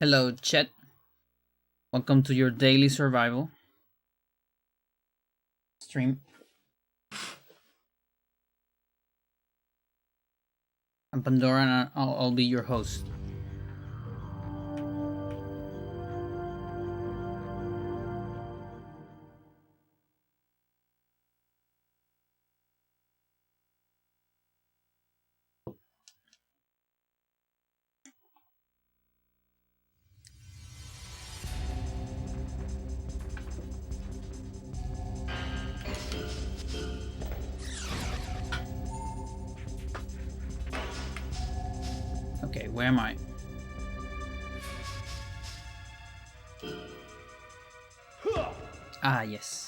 Hello, Chet. Welcome to your daily survival stream. I'm Pandora, and I'll be your host. Okay, where am I? Ah, yes.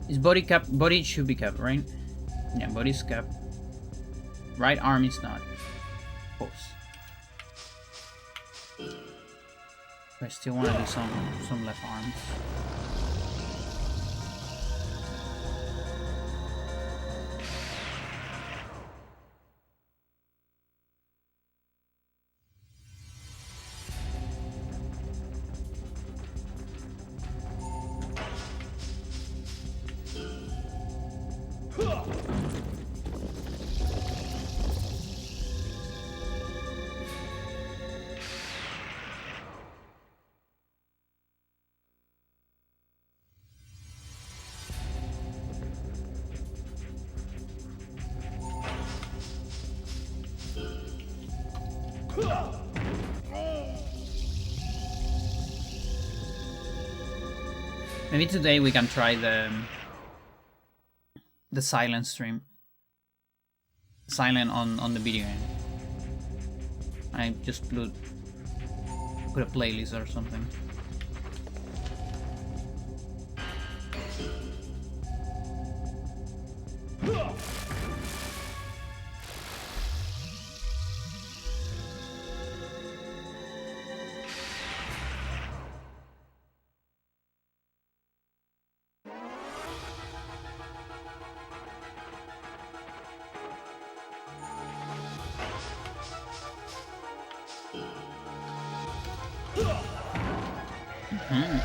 Is body cap? Body should be capped, right? Yeah, body's capped. Right arm is not. Pose. I still want to do some left arms. Maybe today we can try the silent stream. Silent on the video game. I just put a playlist or something. Hmm.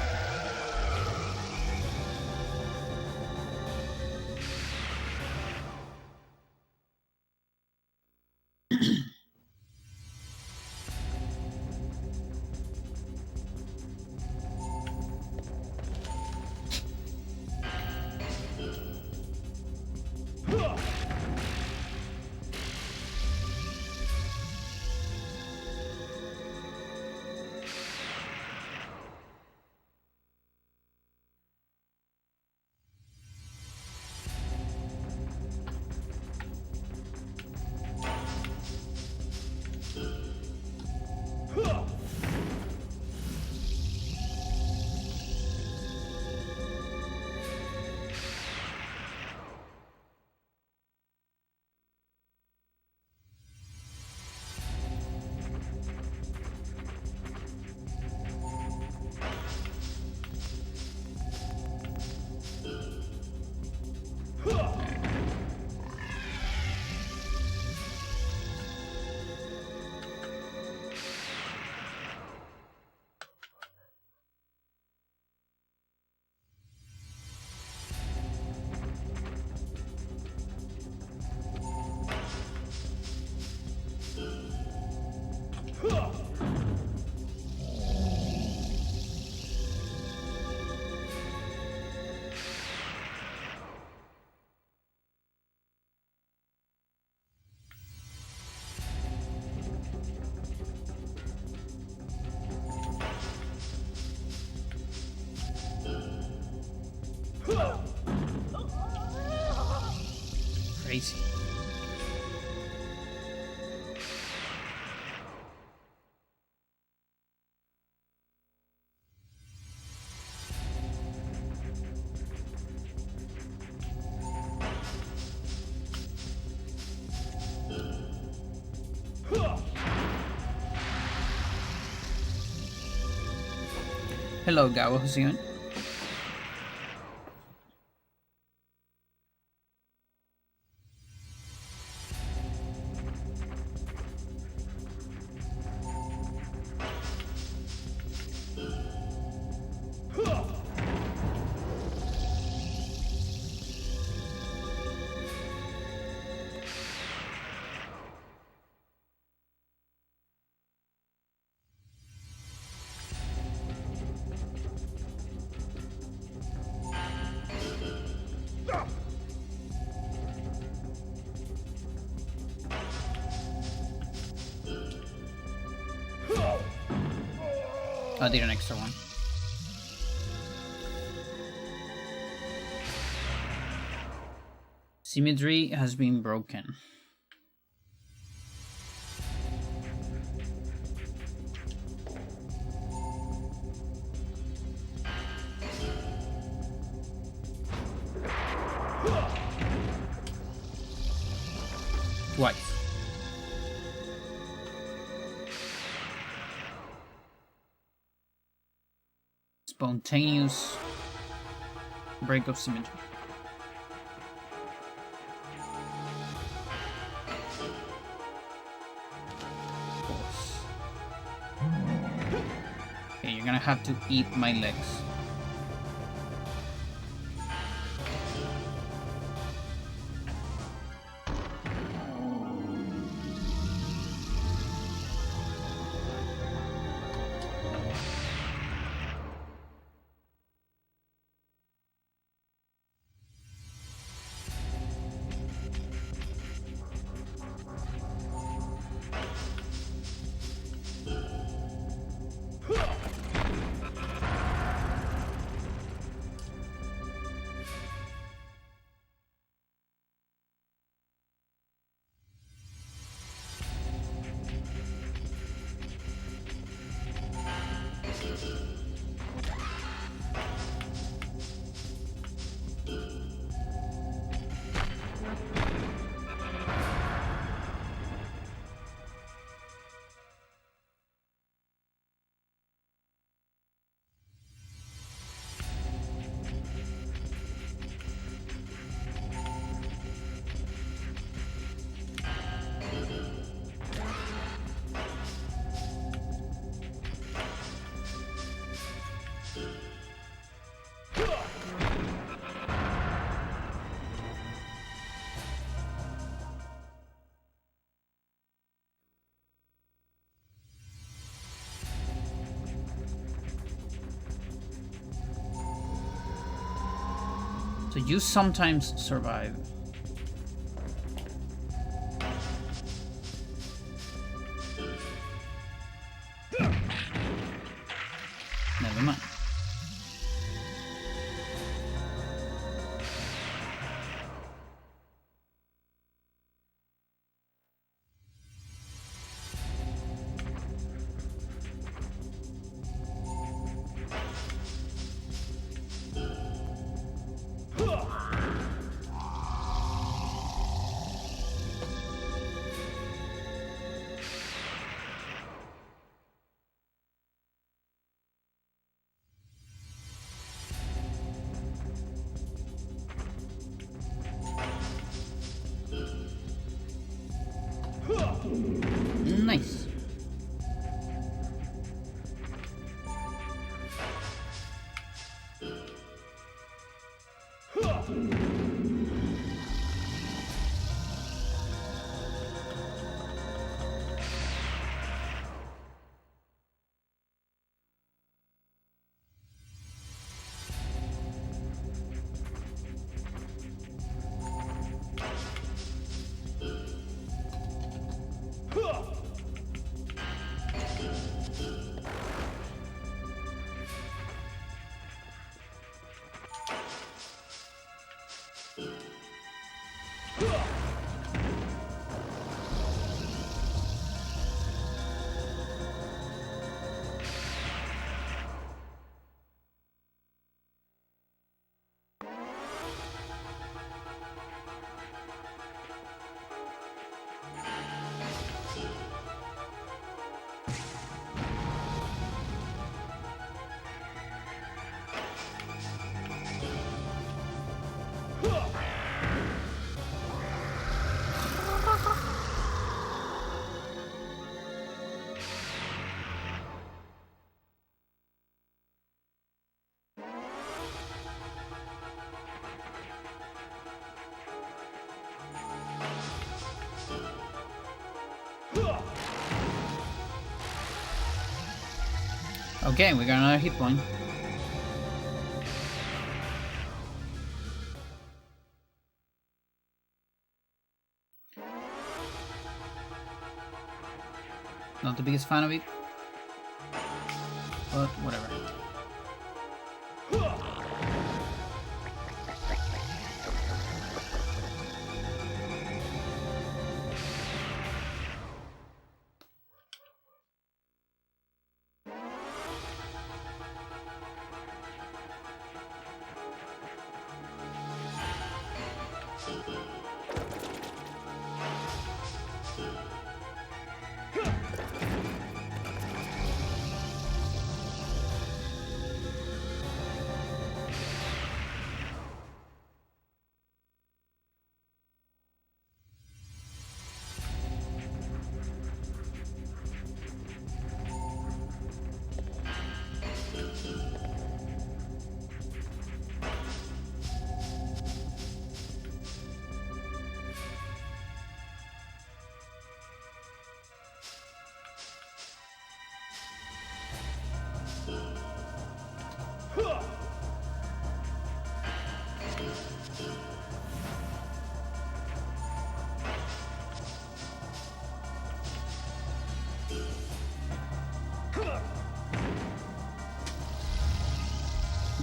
Hello, Gabo. How's it going? I did an extra one. Symmetry has been broken. Twice. Spontaneous break of symmetry. Force. Okay, you're gonna have to eat my legs. So you sometimes survive. Never mind. Okay, we got another hit point. Not the biggest fan of it, but whatever.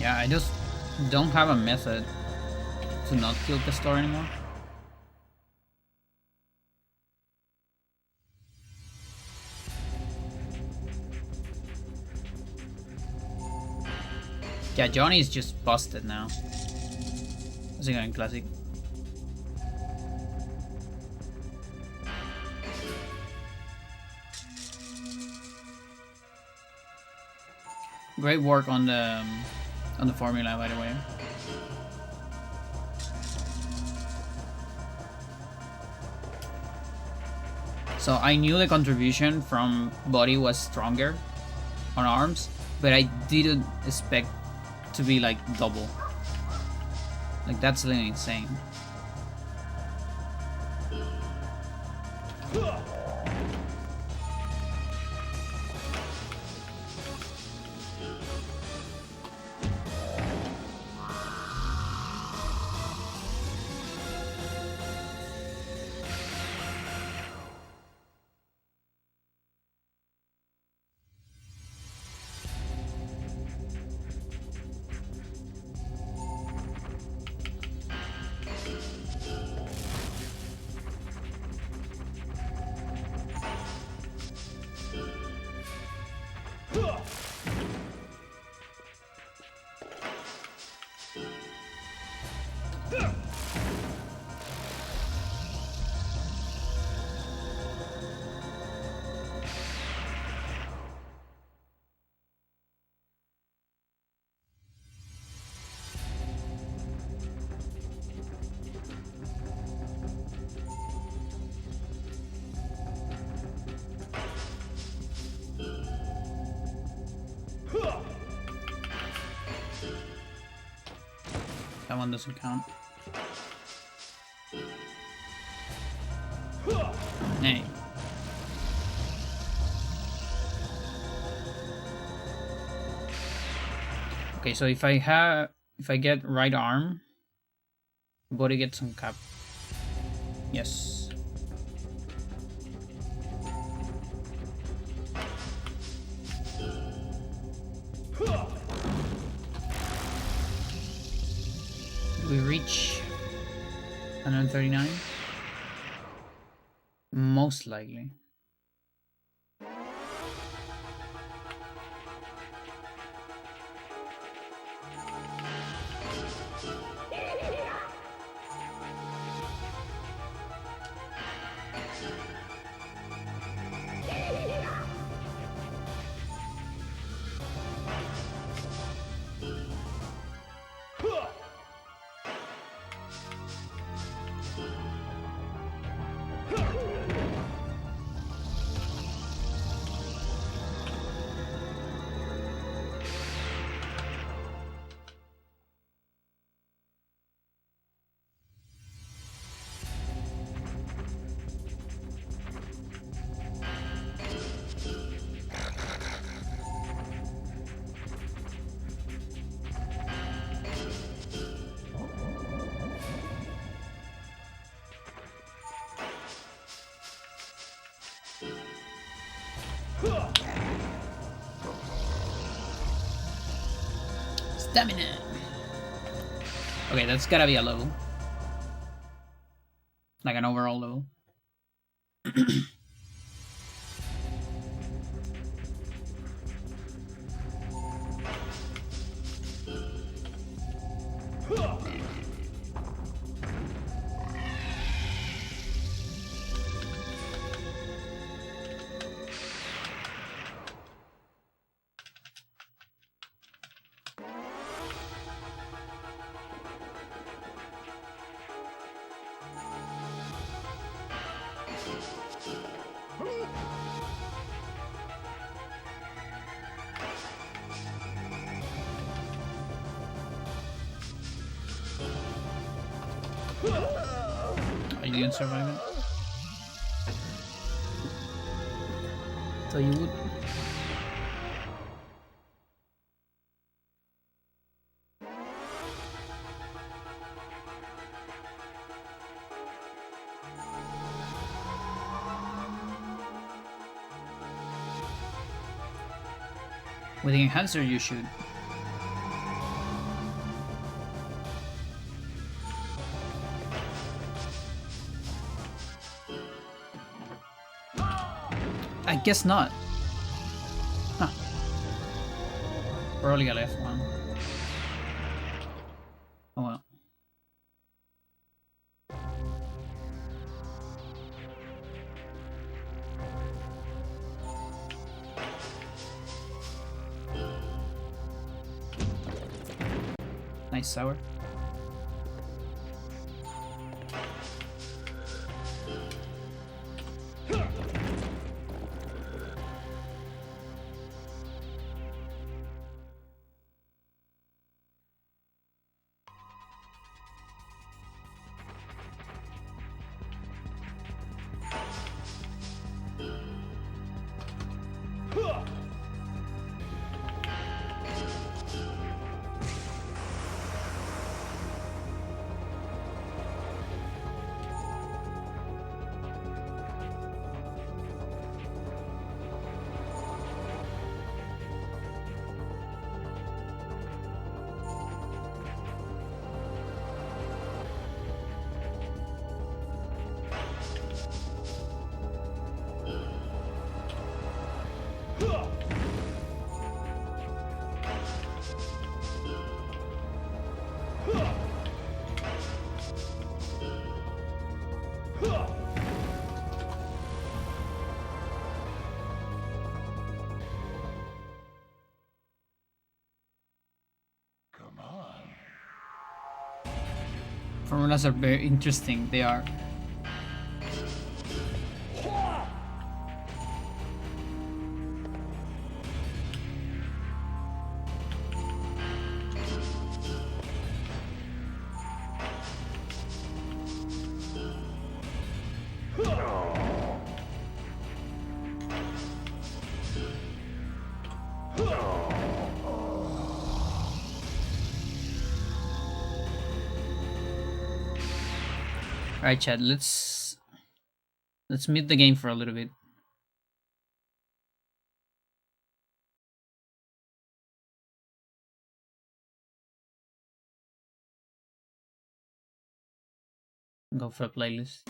Yeah, I just don't have a method to not kill Castor anymore. Yeah, Johnny is just busted now. Zingan Classic. Great work on the formula, by the way. So I knew the contribution from body was stronger on arms, but I didn't expect to be like double. Like that's really insane. That one doesn't count. Hey. Okay, so if I get right arm, body gets some cap. Yes. We reach 139? Most likely. Stamina. Okay, that's gotta be a level. Like an overall level. You didn't survive it? So you would. With the enhancer you should. I guess not. Huh. Probably I left one. Oh well. Nice sour. Formulas are very interesting. They are. Alright, Chad, let's meet the game for a little bit. Go for a playlist.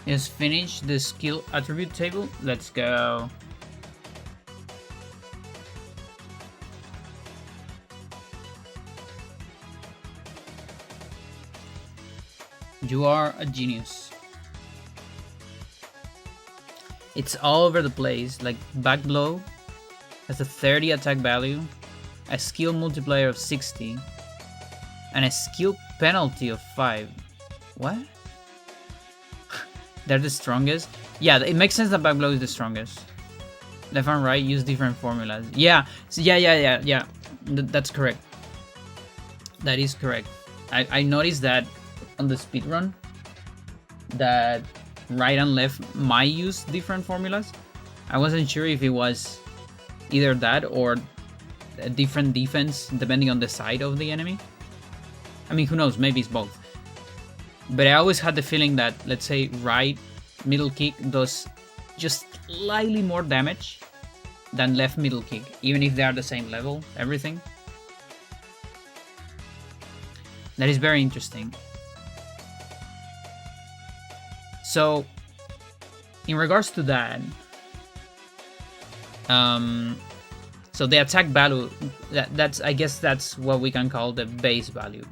Yes, finish the skill attribute table. Let's go. You are a genius. It's all over the place. Like back blow has a 30 attack value, a skill multiplier of 60, and a skill penalty of 5. What? They're the strongest? Yeah, it makes sense that back blow is the strongest. Left and right use different formulas. Yeah, so yeah. That's correct. That is correct. I noticed that on the speedrun that right and left might use different formulas. I wasn't sure if it was either that or a different defense depending on the side of the enemy. I mean, who knows? Maybe it's both. But I always had the feeling that, let's say, right middle kick does just slightly more damage than left middle kick, even if they are the same level, everything. That is very interesting. So, in regards to that, so the attack value, that's I guess that's what we can call the base value.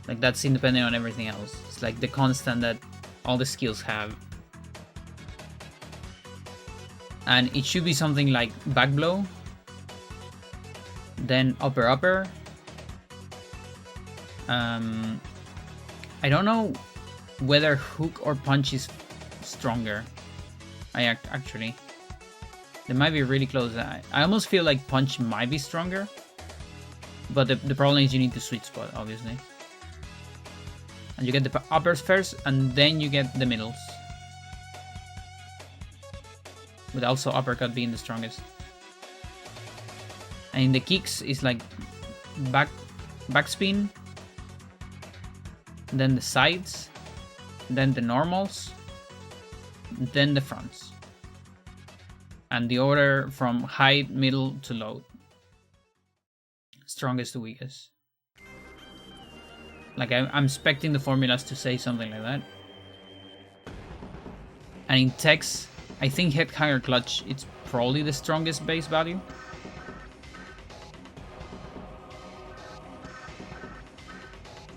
Like that's independent on everything else. It's like the constant that all the skills have. And it should be something like back blow, then upper upper. I don't know whether hook or punch is stronger. Actually, they might be really close. I almost feel like punch might be stronger, but the problem is you need to sweet spot, obviously. And you get the uppers first, and then you get the middles. With also uppercut being the strongest. And in the kicks, it's like backspin, then the sides, then the normals, then the fronts. And the order from high, middle to low. Strongest to weakest. Like I'm expecting the formulas to say something like that. And in text, I think head hanger clutch, it's probably the strongest base value.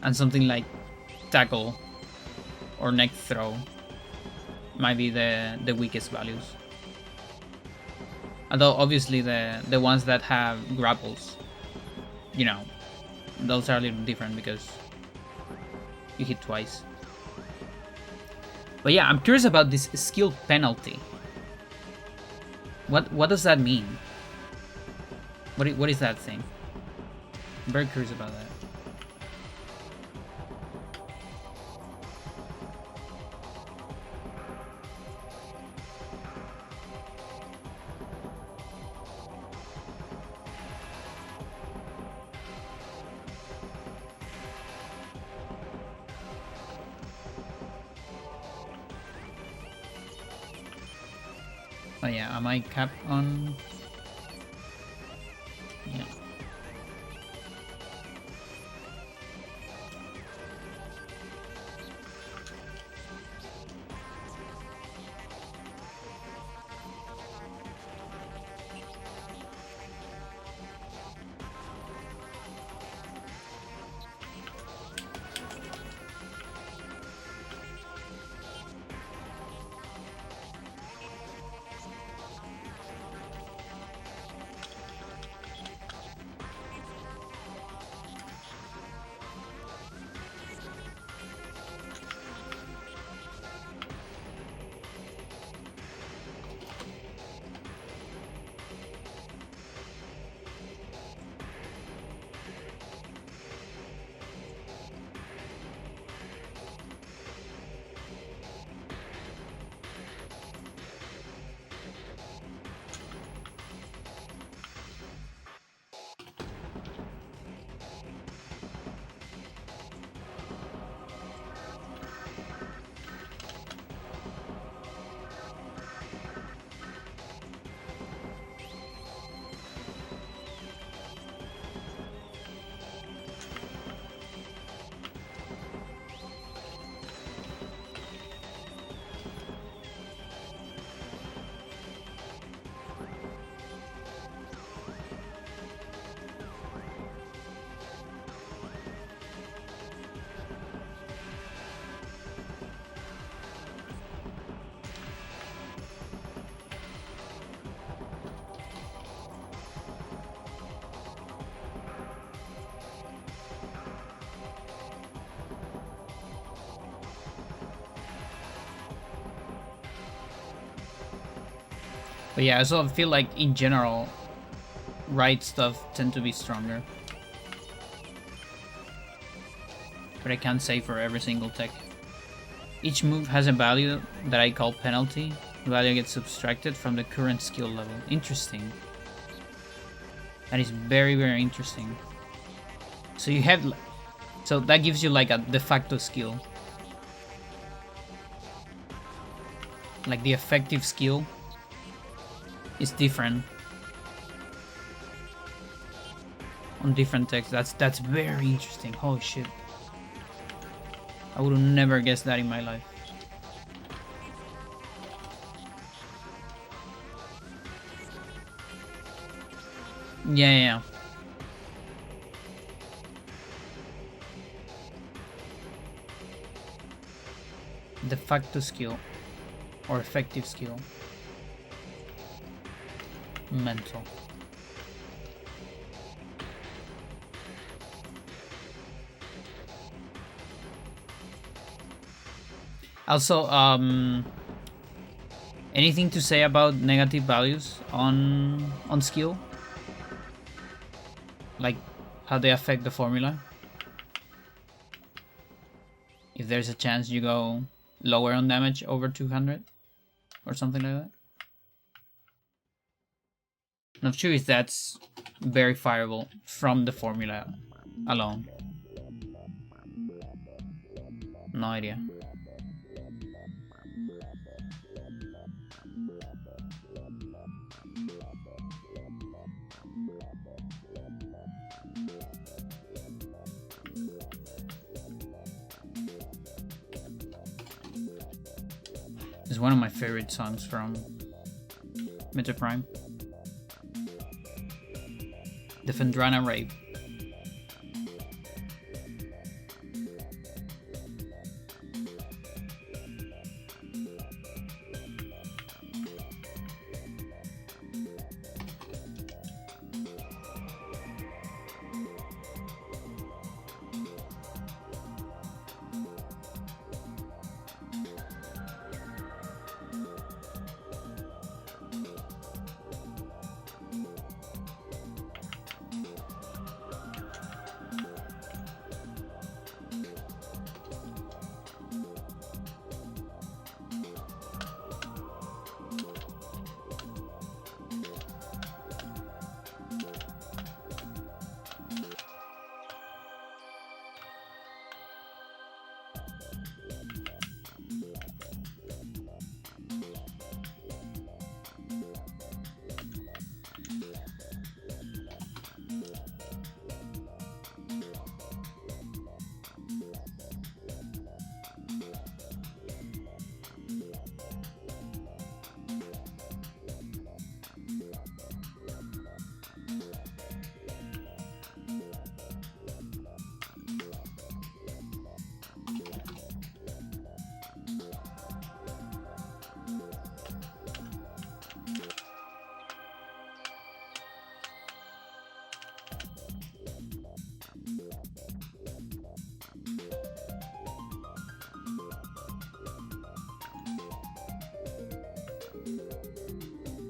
And something like tackle or neck throw might be the weakest values. Although obviously the ones that have grapples, you know, those are a little different because you hit twice. But yeah, I'm curious about this skill penalty. What does that mean? What is that thing? I'm very curious about that. Oh yeah, am I capped on? Yeah. But yeah, I also feel like in general, right stuff tend to be stronger. But I can't say for every single tech. Each move has a value that I call penalty. The value gets subtracted from the current skill level. Interesting. That is very, very interesting. So you have... So that gives you like a de facto skill. Like the effective skill is different on different techs. That's very interesting. Holy shit. I would have never guessed that in my life. Yeah. De facto skill. Or effective skill. Mental. Also, anything to say about negative values on skill? Like how they affect the formula? If there's a chance you go lower on damage over 200 or something like that? Not sure if that's verifiable from the formula alone. No idea. It's one of my favorite songs from Meta Prime. The Fendrana Rave.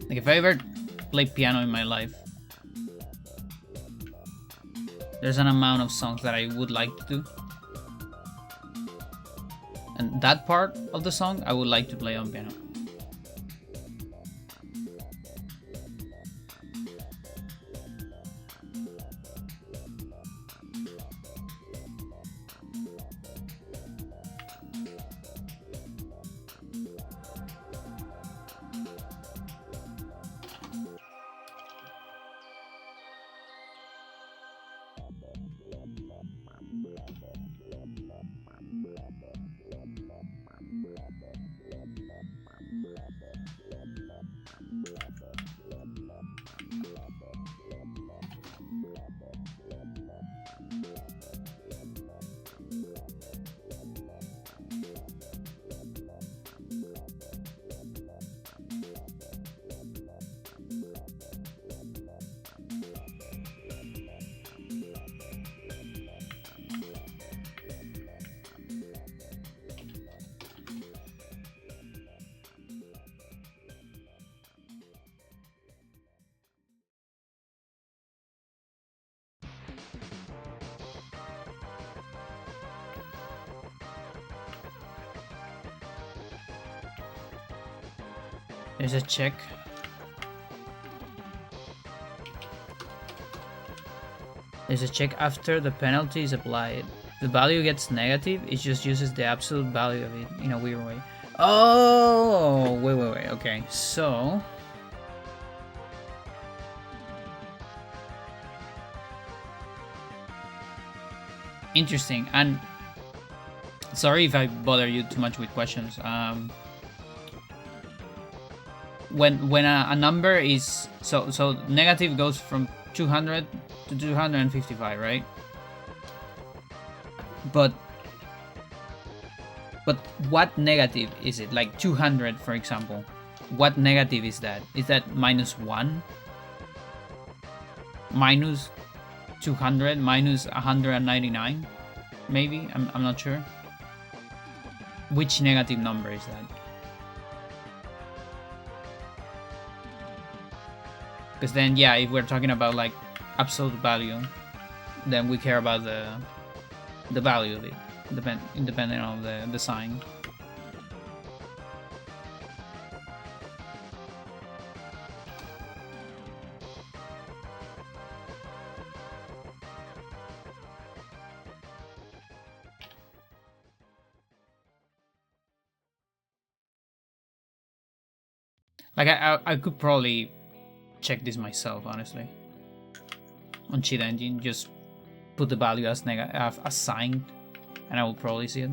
Like if I ever play piano in my life, there's an amount of songs that I would like to do. And that part of the song I would like to play on piano. There's a check. There's a check after the penalty is applied. The value gets negative, it just uses the absolute value of it in a weird way. Oh, wait. Okay, so interesting. And sorry if I bother you too much with questions. When a number is so negative goes from 200 to 255, right? But what negative is it? Like 200, for example. What negative is that? Is that -1? Minus 200? Minus 199? Maybe? I'm not sure. Which negative number is that? Because then, yeah, if we're talking about like absolute value, then we care about the value of it, independent of the sign. Like I could probably check this myself, honestly. On Cheat Engine, just put the value as sign, and I will probably see it.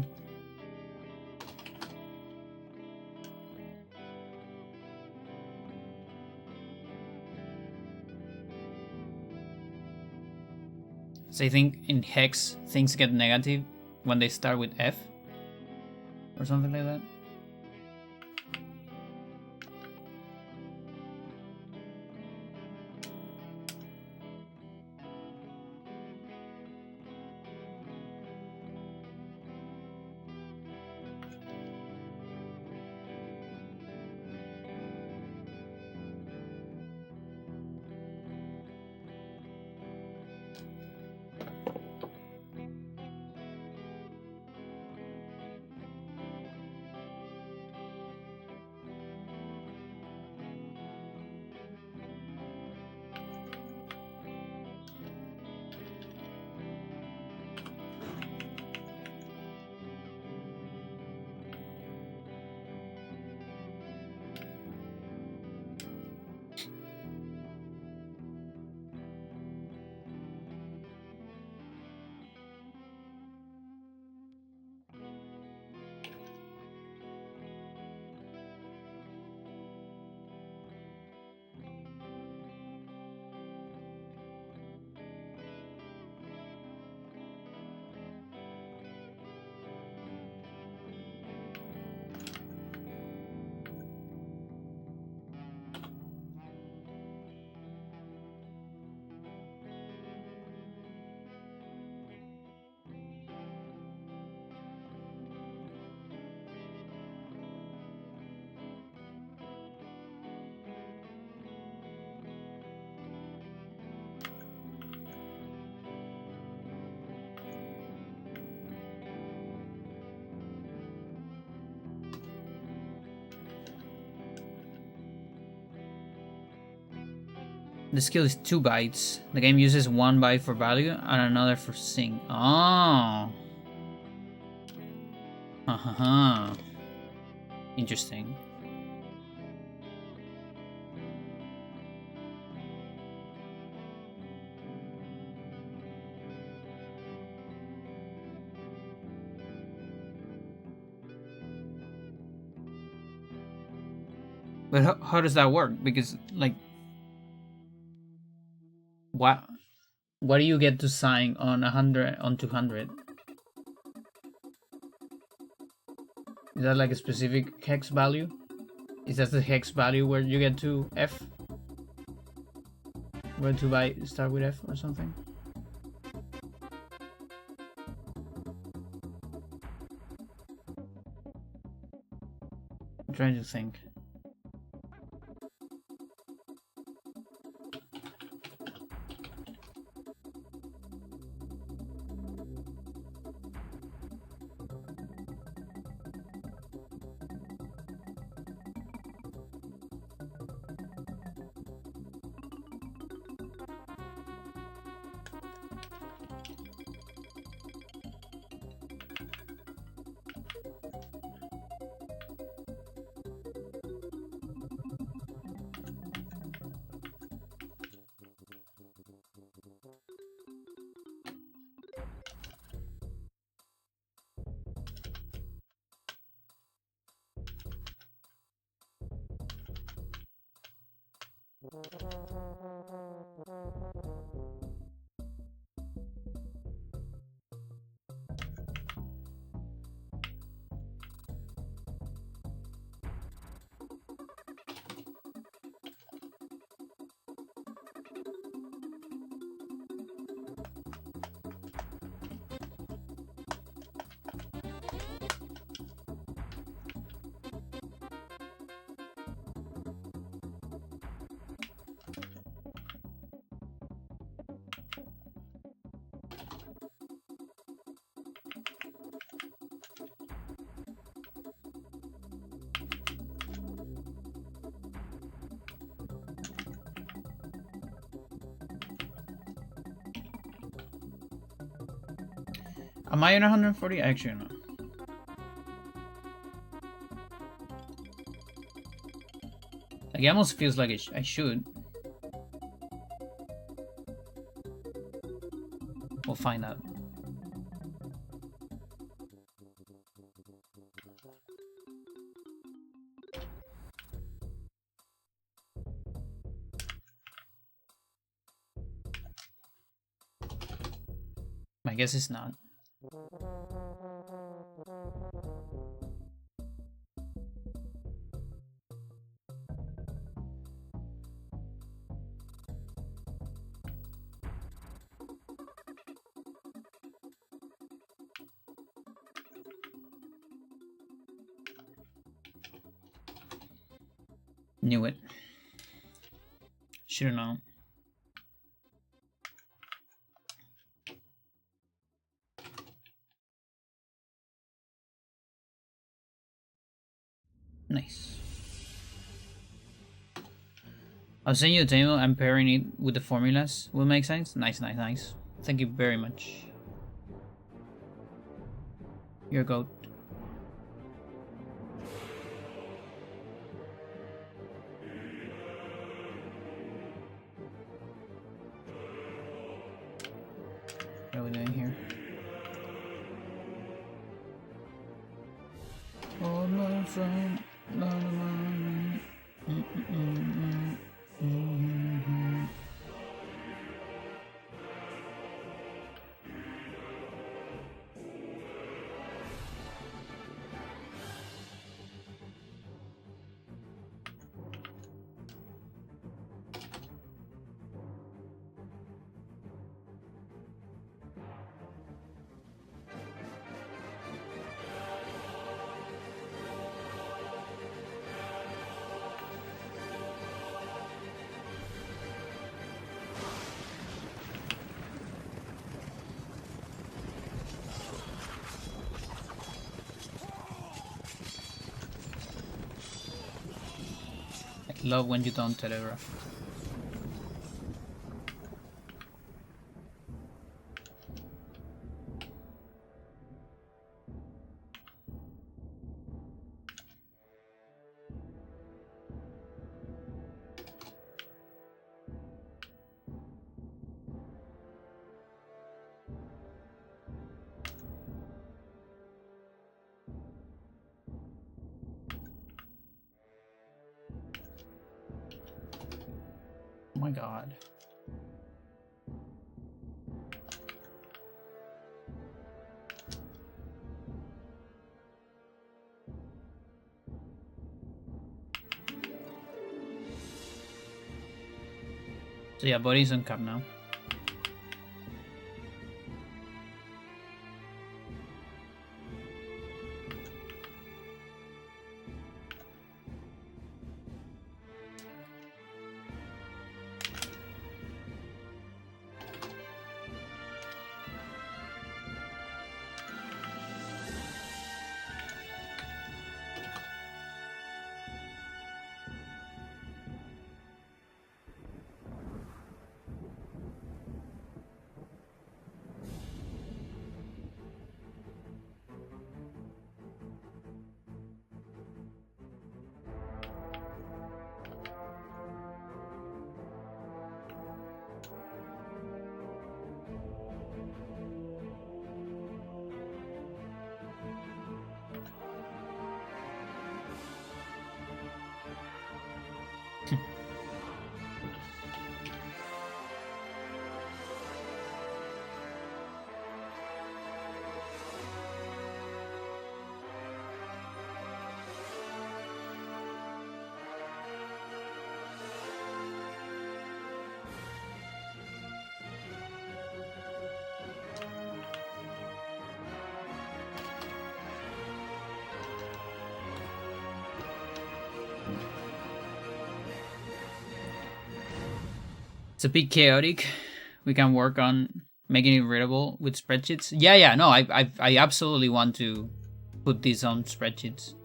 So I think in Hex things get negative when they start with F or something like that. The skill is 2 bytes. The game uses 1 byte for value and another for sync. Oh. Interesting. But how does that work? Because like, what do you get to sign on 100 on 200? Is that like a specific hex value? Is that the hex value where you get to F? Where to start with F or something? I'm trying to think. Am I on 140? Actually, no. Like, it almost feels like I should. We'll find out. My guess is not. Knew it. Should've known. Nice. I'll send you the table. I'm pairing it with the formulas. Will make sense? Nice, nice, nice. Thank you very much. Your goat. What are we doing here? Oh, my friend. La, la, la. Love when you don't telegraph. Oh my god. So yeah, body's on cap now. It's a bit chaotic. We can work on making it readable with spreadsheets. Yeah. No, I absolutely want to put this on spreadsheets.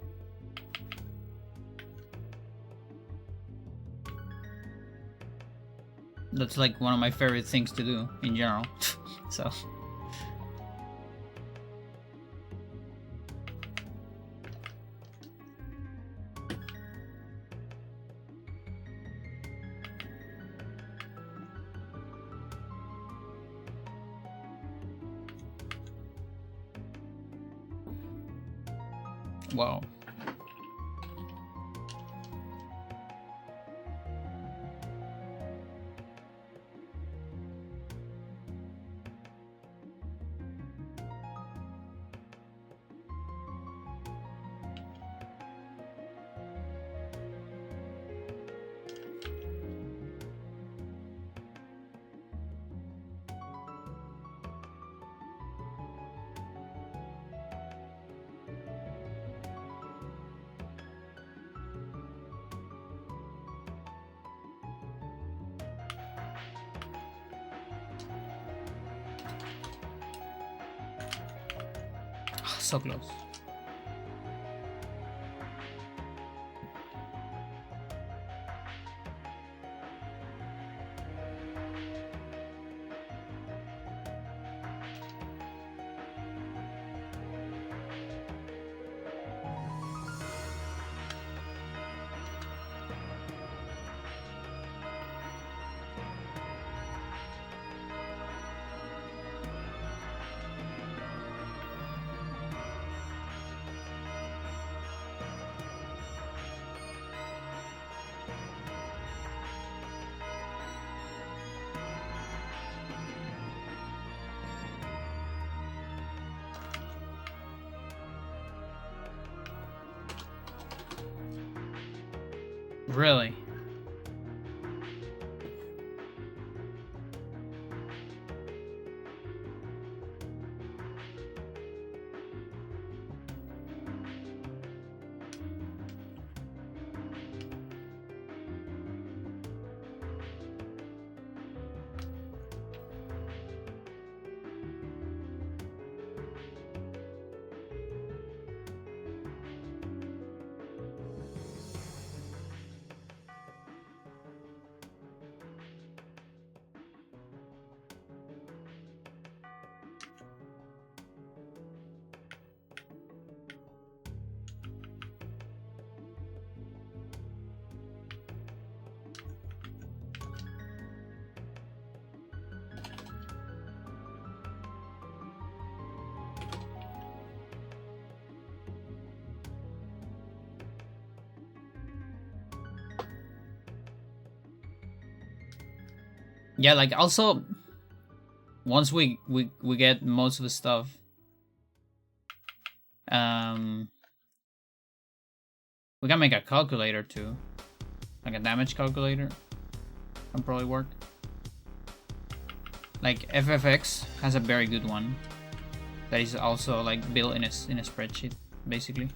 That's like one of my favorite things to do in general. So. Wow. So close. Really? Yeah, like also once we get most of the stuff, we can make a calculator too, like a damage calculator. Can probably work. Like FFX has a very good one that is also like built in a spreadsheet, basically.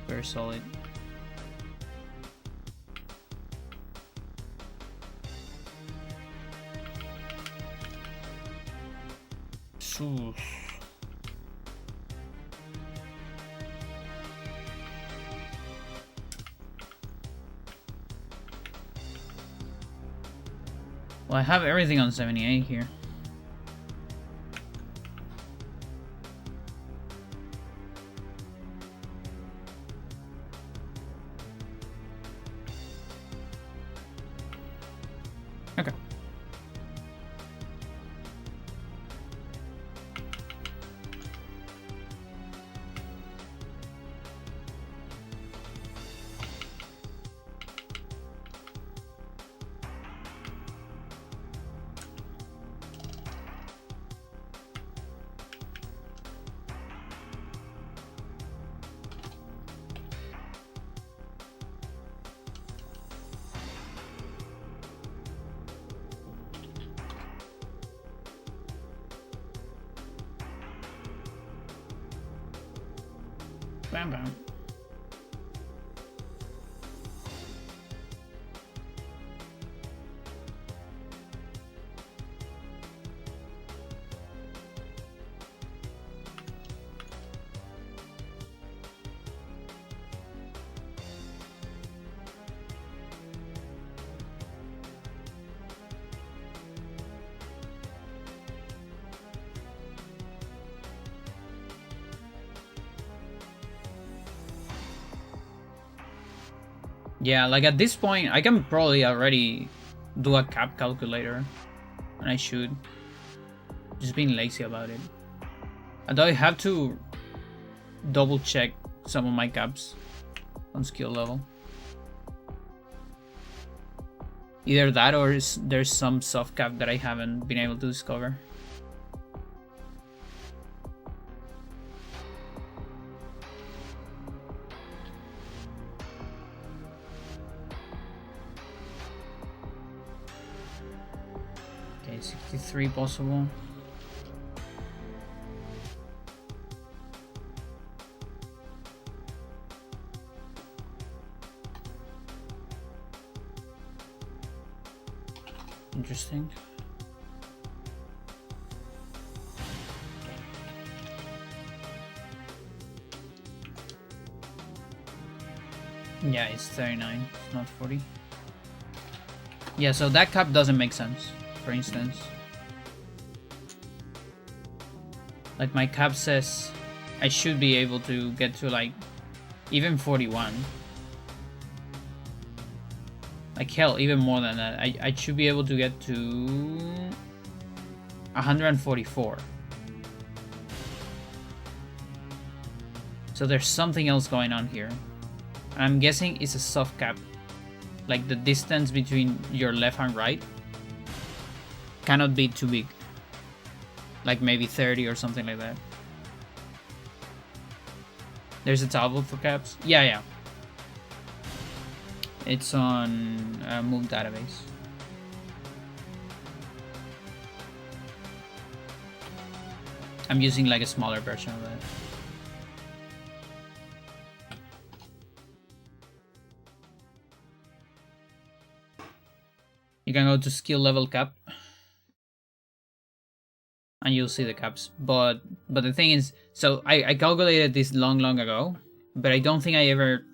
Very solid. Oof. Well, I have everything on 78 here. Okay. Bam bam. Yeah, like at this point, I can probably already do a cap calculator. And I should. Just being lazy about it. Although I have to double check some of my caps on skill level. Either that or there's some soft cap that I haven't been able to discover. Okay, 63 possible. Interesting. Yeah, it's 39, it's not 40. Yeah, so that cap doesn't make sense, for instance. Like my cap says I should be able to get to like even 41. Like hell, even more than that. I should be able to get to 144. So there's something else going on here. I'm guessing it's a soft cap. Like the distance between your left and right cannot be too big. Like maybe 30 or something like that. There's a table for caps. Yeah. It's on move database. I'm using like a smaller version of that. You can go to skill level cap and you'll see the caps. But the thing is, so I calculated this long ago, but I don't think I ever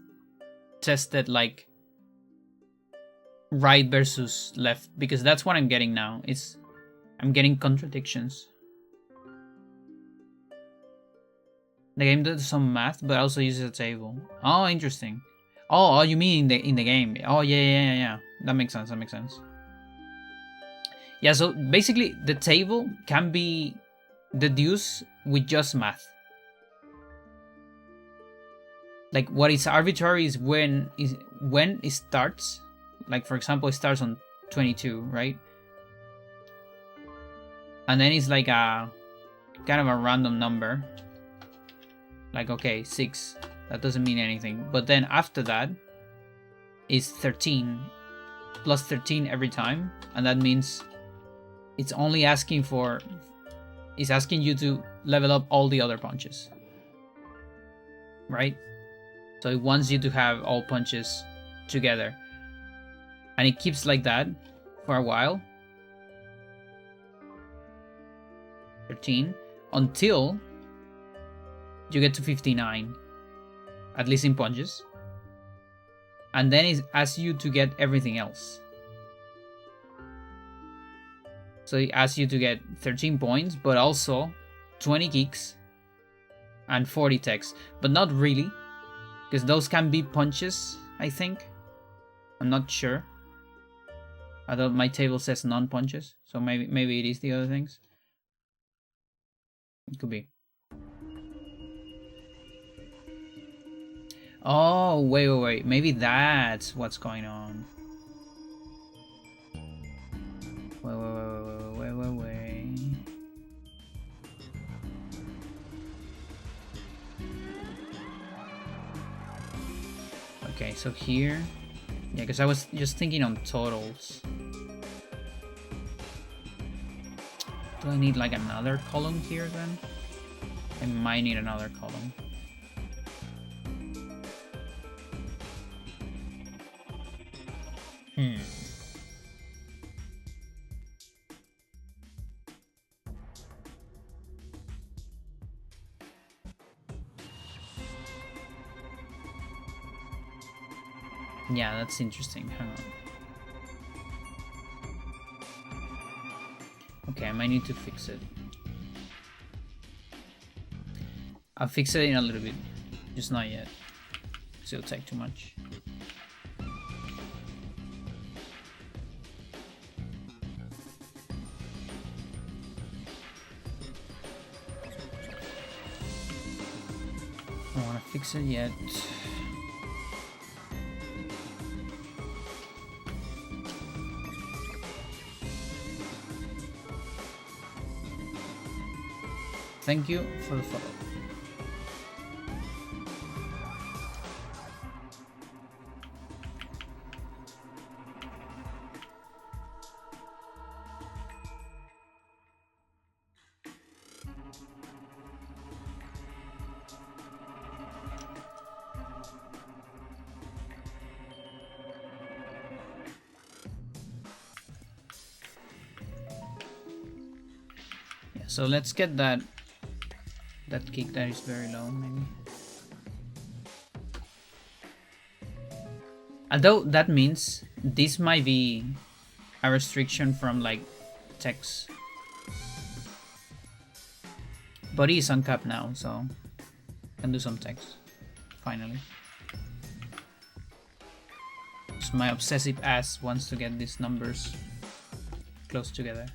tested like right versus left, because that's what I'm getting now. I'm getting contradictions. The game does some math, but also uses a table. Oh, interesting. Oh, you mean in the game? Oh, yeah. That makes sense. Yeah, so basically the table can be deduced with just math. Like what is arbitrary is when it starts. Like for example, it starts on 22, right? And then it's like a kind of a random number. Like okay, 6. That doesn't mean anything. But then after that is 13 plus 13 every time, and that means it's only asking you to level up all the other punches, right? So it wants you to have all punches together, and it keeps like that for a while, 13, until you get to 59, at least in punches, and then it asks you to get everything else. So it asks you to get 13 points, but also 20 kicks and 40 techs. But not really, because those can be punches, I think. I'm not sure. Although my table says non-punches, so maybe it is the other things. It could be. Oh, wait. Maybe that's what's going on. Wait. Okay, so here, yeah, because I was just thinking on totals. Do I need like another column here then? I might need another column. Yeah, that's interesting. Hang on. Okay, I might need to fix it. I'll fix it in a little bit, just not yet, because it'll take too much. fix it yet. Thank you for the follow. Yeah, so let's get that kick that is very low, maybe. Although that means this might be a restriction from like text. But he's uncapped now, so can do some text. Finally. Just my obsessive ass wants to get these numbers close together.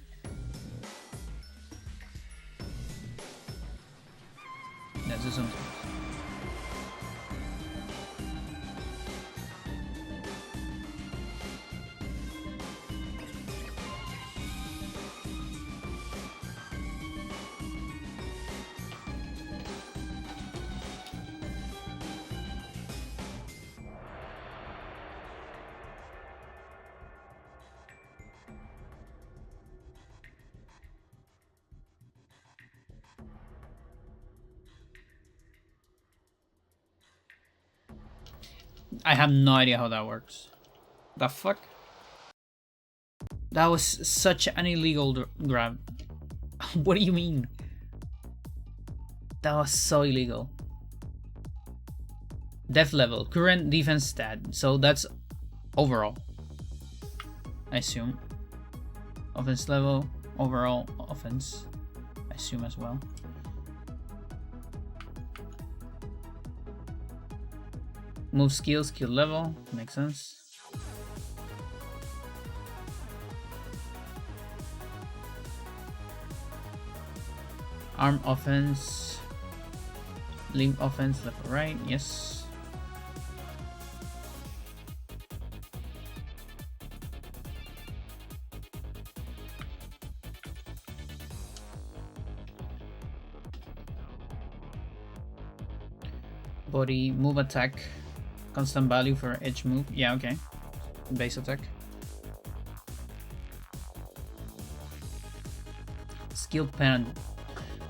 Let's do some text. I have no idea how that works. The fuck? That was such an illegal grab. What do you mean? That was so illegal. Def level, current defense stat. So that's overall, I assume. Offense level, overall offense, I assume as well. Move skill, skill level, makes sense. Arm offense, limb offense, left or right, yes. Body, move attack, constant value for edge move, yeah, okay. Base attack. Skill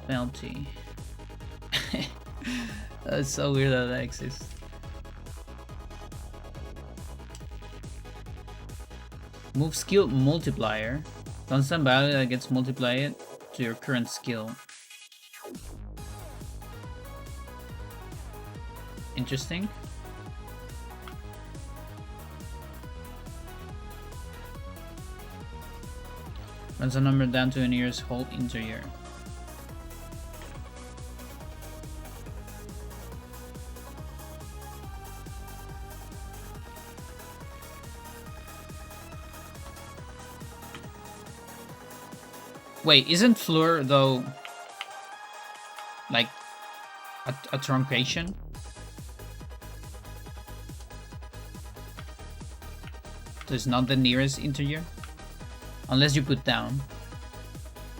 penalty. That's so weird that that exists. Move skill multiplier. Constant value that gets multiplied to your current skill. Interesting. Runs a number down to the nearest whole integer. Wait, isn't Fleur though like a truncation? So it's not the nearest integer? Unless you put down.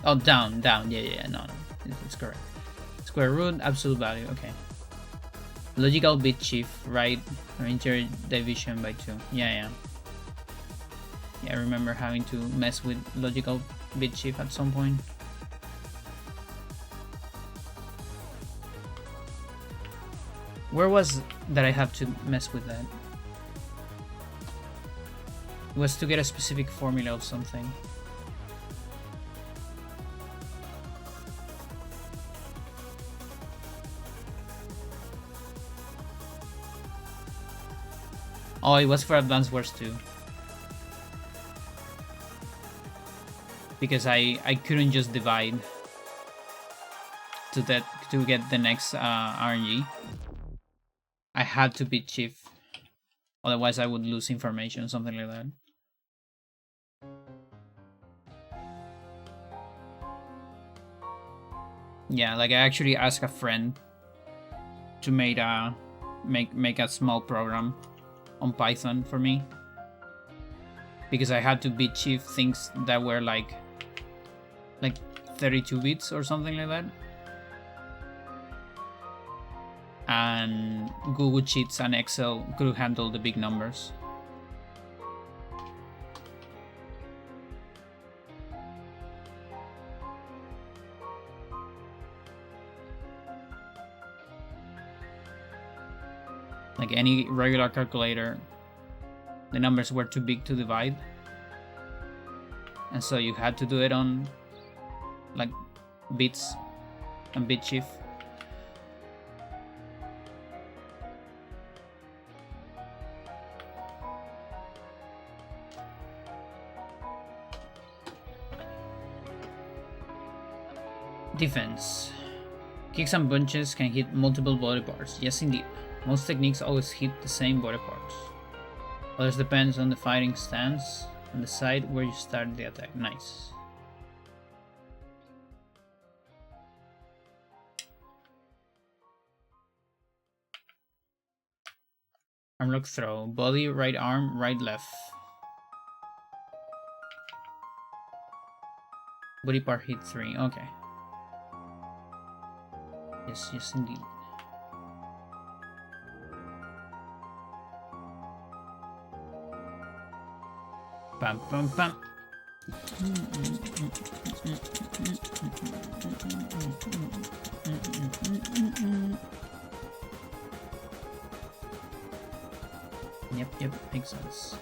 Oh, down, yeah, no, it's correct. Square root, absolute value, okay. Logical bit shift, right? Or integer division by 2. Yeah, I remember having to mess with logical bit shift at some point. Where was that I have to mess with that? It was to get a specific formula of something. Oh, it was for Advanced Wars 2. Because I couldn't just divide to get the next RNG. I had to bit shift. Otherwise I would lose information, something like that. Yeah, like I actually asked a friend to make a small program on Python for me, because I had to beat shift things that were like 32 bits or something like that. And Google Sheets and Excel could handle the big numbers. Like any regular calculator, the numbers were too big to divide. And so you had to do it on like bits and bit shift. Defense. Kicks and punches can hit multiple body parts. Yes, indeed. Most techniques always hit the same body parts. Others depends on the fighting stance and the side where you start the attack. Nice. Armlock throw. Body, right arm, right left. Body part hit 3. Okay. Yes, indeed. Bam, bam, bam. Yep, makes sense.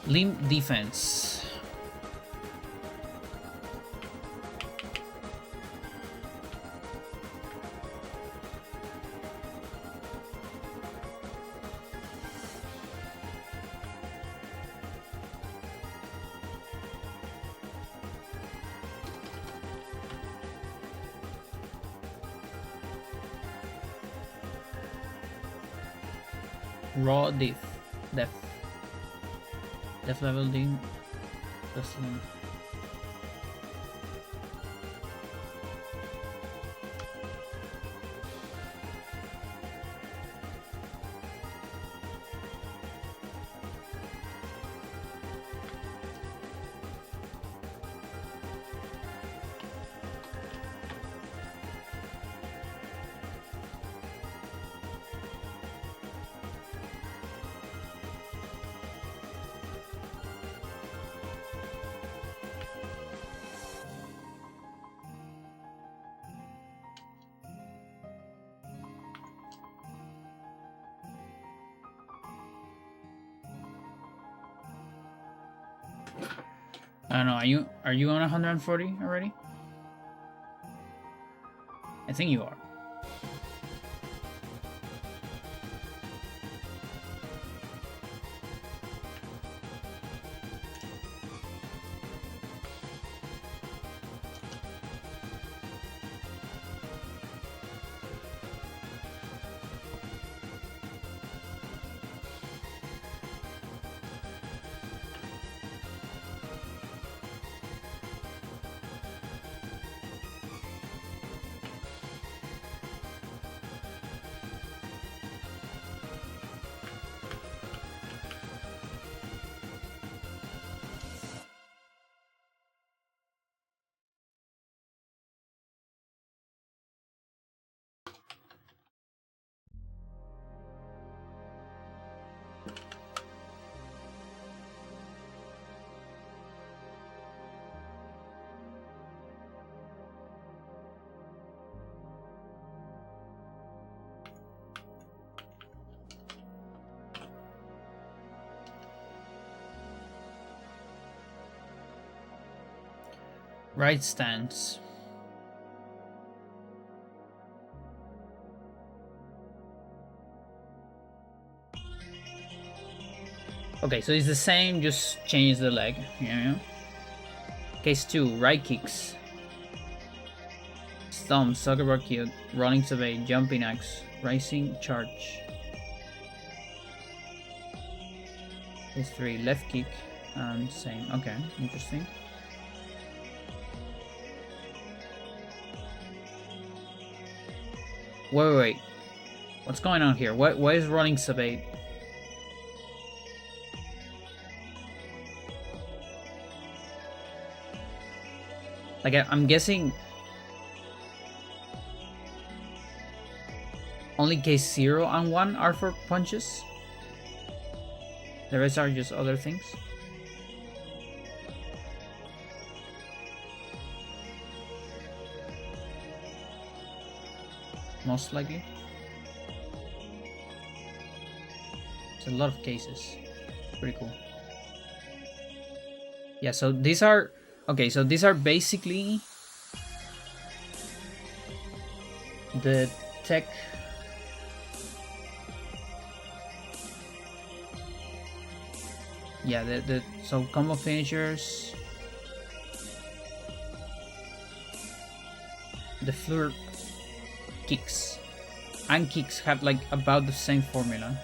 Limb defense. Raw def level D. I don't know. Are you on 140 already? I think you are. Right stance. Okay, so it's the same, just change the leg. Yeah. Case 2, right kicks. Stomp, soccer bar kick, rolling survey, jumping axe, rising charge. Case 3, left kick, and same. Okay, interesting. Wait. What's going on here? Why is rolling sub 8? Like, I'm guessing only case 0 and 1 are for punches. The rest are just other things. Most likely. It's a lot of cases. Pretty cool. Yeah, so these are... Okay, so these are basically the tech... Yeah, so combo finishers, the floor kicks, and kicks have like about the same formula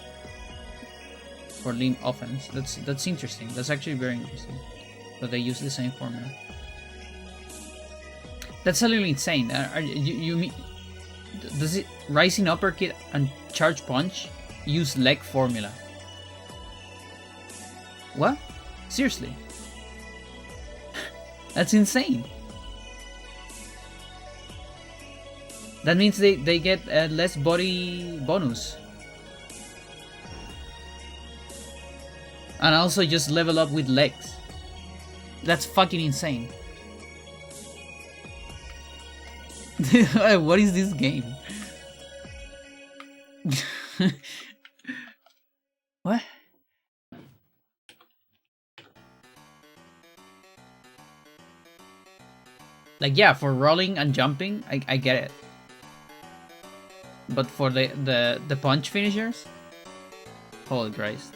for limb offense. That's interesting. That's actually very interesting. But they use the same formula. That's a little insane. You mean does it rising uppercut and charge punch use leg formula? What? Seriously? That's insane. That means they get less body bonus. And also just level up with legs. That's fucking insane. What is this game? What? Like, yeah, for rolling and jumping, I get it. But for the punch finishers? Holy Christ.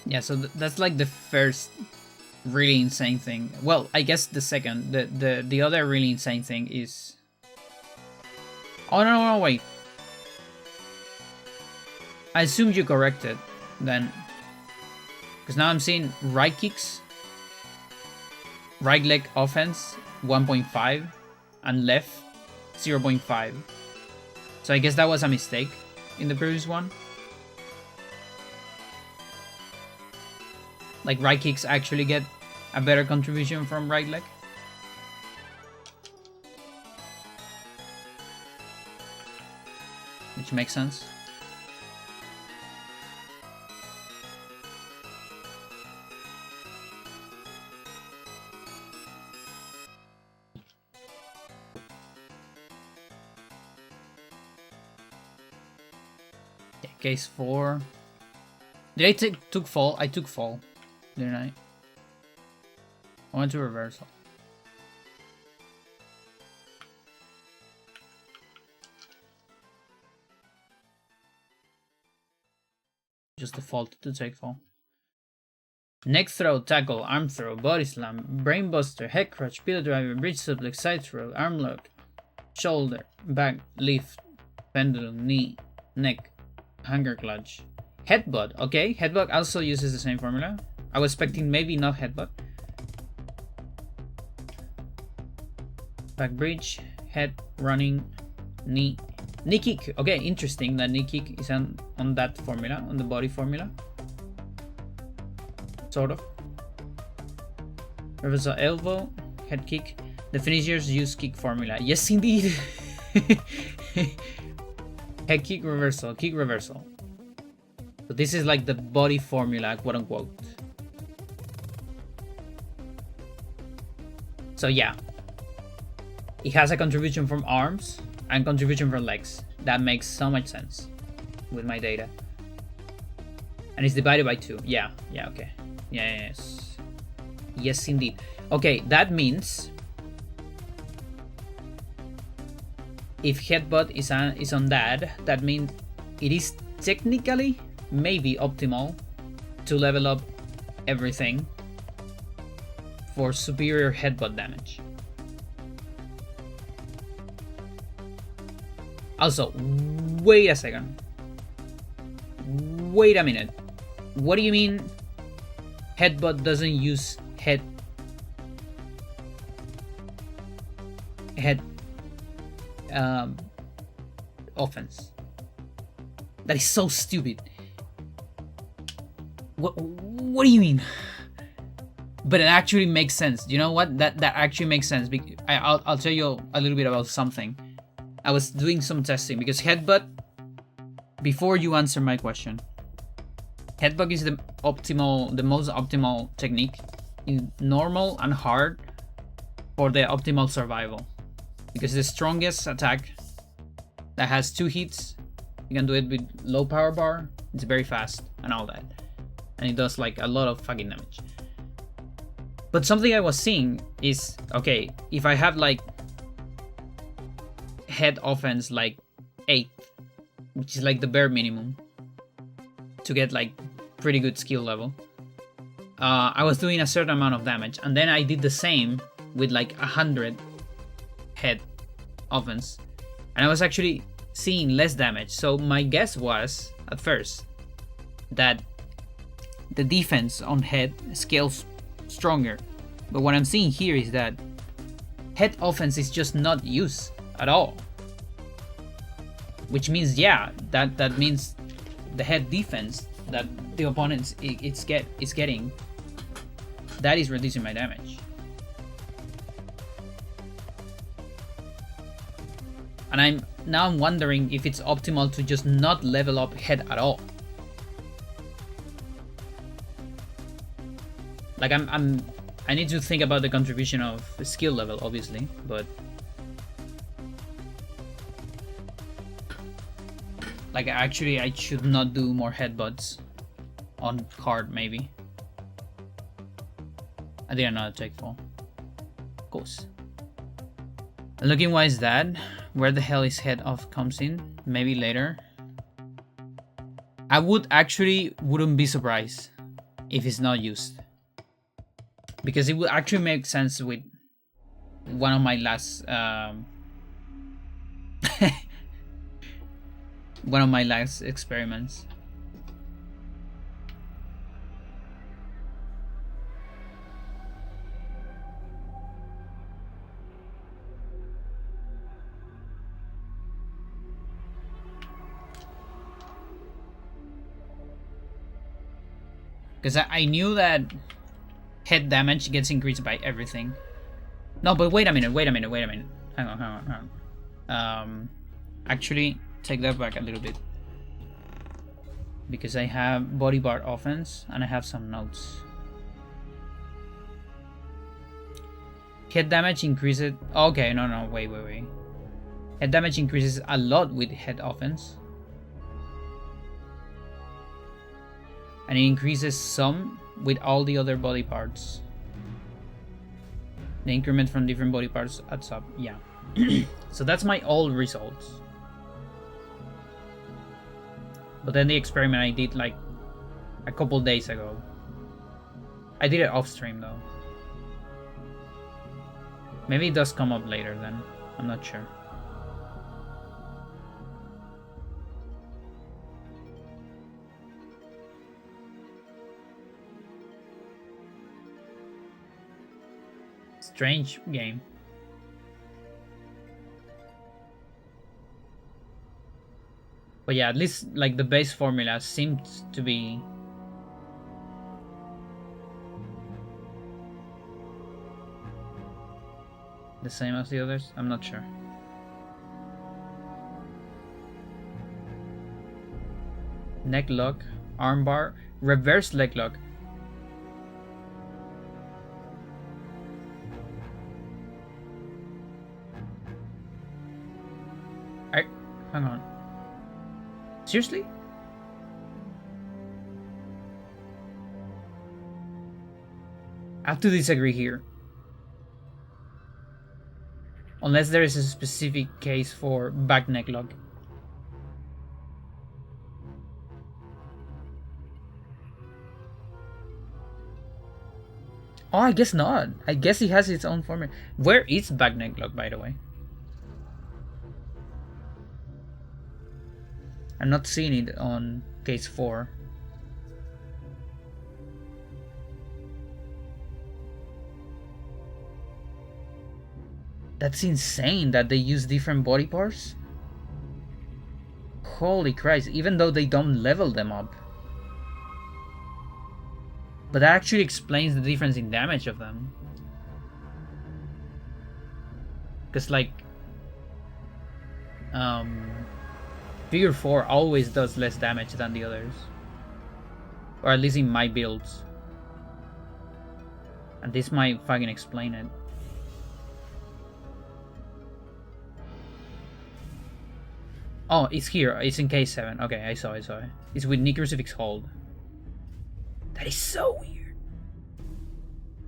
Yeah, so that's like the first really insane thing. Well, I guess the second. The other really insane thing is... Oh, no, wait. I assumed you corrected, then. Because now I'm seeing right kicks, right leg offense, 1.5, and left, 0.5. So I guess that was a mistake in the previous one. Like, right kicks actually get a better contribution from right leg. Which makes sense. Yeah, case 4. Did I took fall? I took fall. Didn't I? I went to reversal. Just default to take fall. Neck throw, tackle, arm throw, body slam, brain buster, head crutch, pillow driver, bridge suplex, side throw, arm lock, shoulder, back, lift, pendulum, knee, neck, hanger clutch, headbutt. Okay, headbutt also uses the same formula. I was expecting maybe not headbutt. Back bridge, head, running, knee kick. Okay, interesting that knee kick is on that formula, on the body formula. Sort of. Reversal elbow, head kick. The finishers use kick formula. Yes, indeed. Head kick, reversal, kick, reversal. So this is like the body formula, quote unquote. So yeah, it has a contribution from arms and contribution from legs. That makes so much sense with my data. And it's divided by 2. Yeah, okay. Yes. Yes, indeed. Okay, that means if headbutt is on that means it is technically maybe optimal to level up everything for superior headbutt damage. Also, wait a second. Wait a minute. What do you mean headbutt doesn't use head offense? That is so stupid. What do you mean? But it actually makes sense. You know what? That actually makes sense. I'll tell you a little bit about something. I was doing some testing because headbutt, before you answer my question, headbutt is the most optimal technique in normal and hard for the optimal survival. Because the strongest attack that has 2 hits, you can do it with low power bar, it's very fast and all that. And it does like a lot of fucking damage. But something I was seeing is, okay, if I have like head offense like 8, which is like the bare minimum to get like pretty good skill level, I was doing a certain amount of damage, and then I did the same with like 100 head offense, and I was actually seeing less damage. So my guess was at first that the defense on head scales stronger, but what I'm seeing here is that head offense is just not used at all, which means that means the head defense that the opponent is getting, that is reducing my damage. And I'm wondering if it's optimal to just not level up head at all. Like I need to think about the contribution of the skill level, obviously, but like actually I should not do more headbutts on hard, maybe. I didn't know take fall. Of course. And looking why is that? Where the hell is head off comes in? Maybe later. I wouldn't be surprised if it's not used. Because it would actually make sense with one of my last one of my last experiments. Because I knew that head damage gets increased by everything. No, but wait a minute. Hang on. Actually, take that back a little bit. Because I have body bar offense and I have some notes. Head damage increases. Okay, no, wait. Head damage increases a lot with head offense. And it increases some with all the other body parts. The increment from different body parts adds up. Yeah. So that's my old results. But then the experiment I did like a couple days ago. I did it off stream though. Maybe it does come up later then. I'm not sure. Strange game. But yeah, at least like the base formula seems to be the same as the others. I'm not sure. Neck lock, armbar, reverse leg lock. Hang on. Seriously? I have to disagree here. Unless there is a specific case for back neck lock. Oh, I guess not. I guess he has its own formula. Where is back neck lock, by the way? I'm not seeing it on case 4. That's insane that they use different body parts. Holy Christ, even though they don't level them up. But that actually explains the difference in damage of them. Because like... Figure 4 always does less damage than the others. Or at least in my builds. And this might fucking explain it. Oh, it's here. It's in case 7. Okay, I saw it. It's with Knee Crucifix Hold. That is so weird.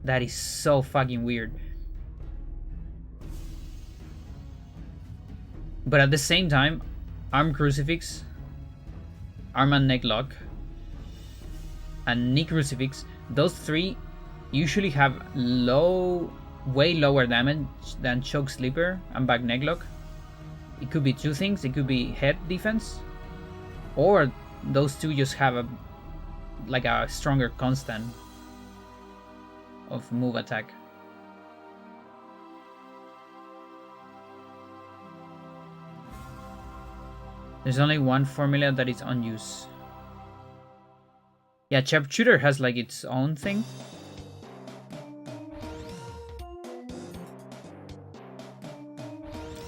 That is so fucking weird. But at the same time, Arm Crucifix, Arm and Neck Lock, and Knee Crucifix, those 3 usually have way lower damage than Choke Sleeper and Back Neck Lock. It could be 2 things. It could be head defense, or those 2 just have a stronger constant of move attack. There's only one formula that is unused. Yeah, Sharpshooter has like its own thing.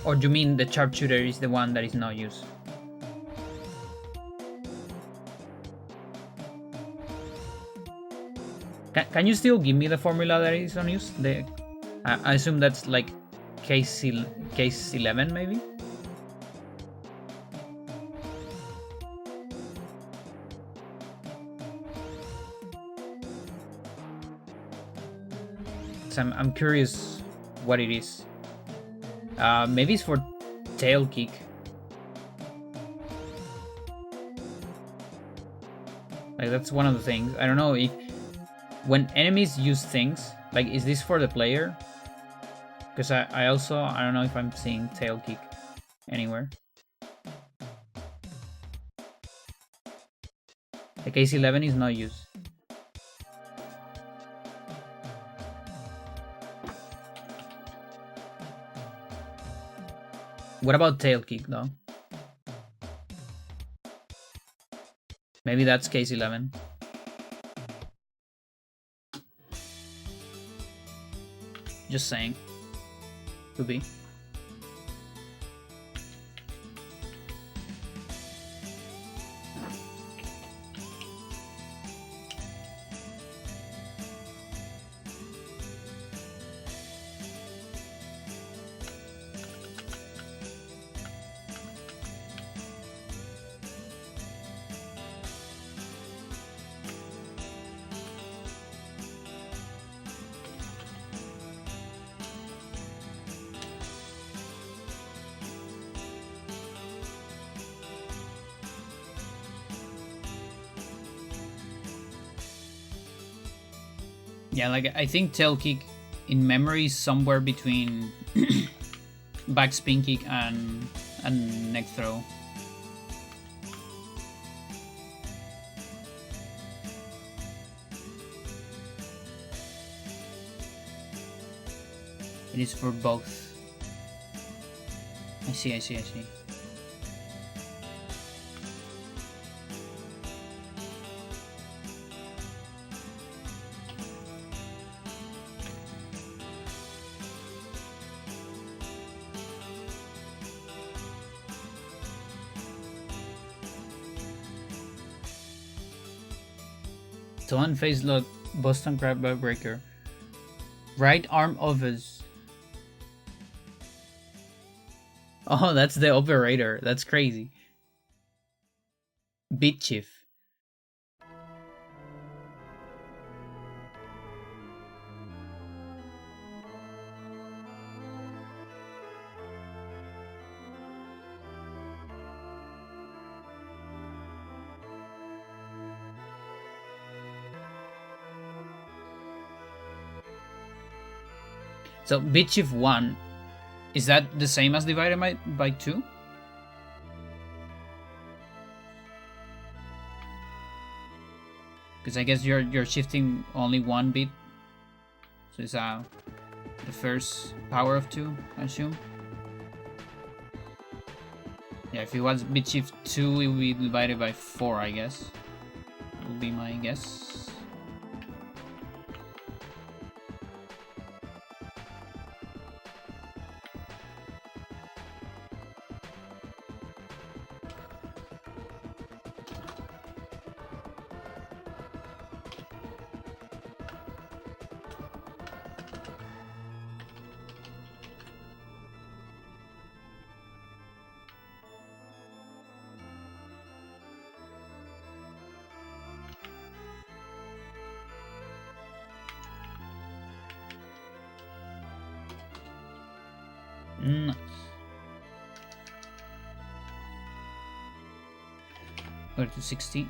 Or do you mean the Sharpshooter is the one that is not used? Can you still give me the formula that is unused? I assume that's like case 11 maybe? So I'm curious what it is. Maybe it's for tail kick. Like that's one of the things. I don't know if when enemies use things, like is this for the player? Because I don't know if I'm seeing tail kick anywhere. The case 11 is not used. What about tail kick though? Maybe that's case 11. Just saying. Could be. Yeah, like I think tail kick in memory is somewhere between back spin kick and neck throw. It is for both. I see. Toe face lock, Boston Crab Breaker. Right arm overs. Oh, that's the operator. That's crazy. Beat Chief. So bit shift 1, is that the same as divided by 2? Because I guess you're shifting only 1 bit. So it's the first power of 2, I assume. Yeah, if it was bit shift 2, it would be divided by 4, I guess. That would be my guess. Nice. 30 to 60.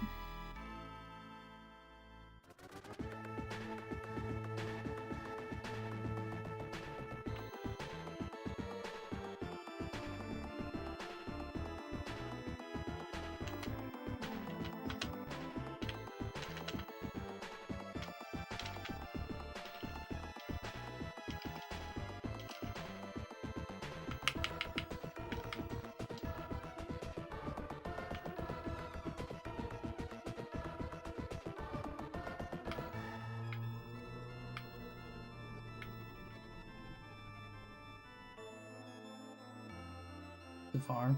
Too far.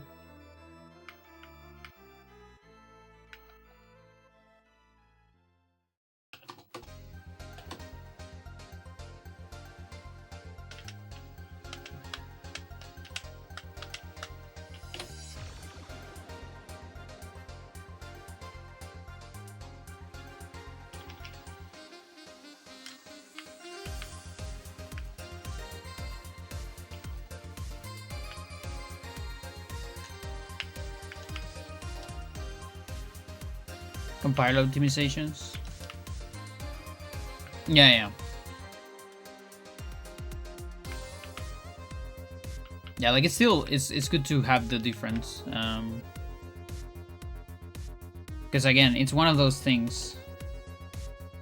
Compiler optimizations. Yeah. Yeah, like it's good to have the difference. Because again, it's one of those things.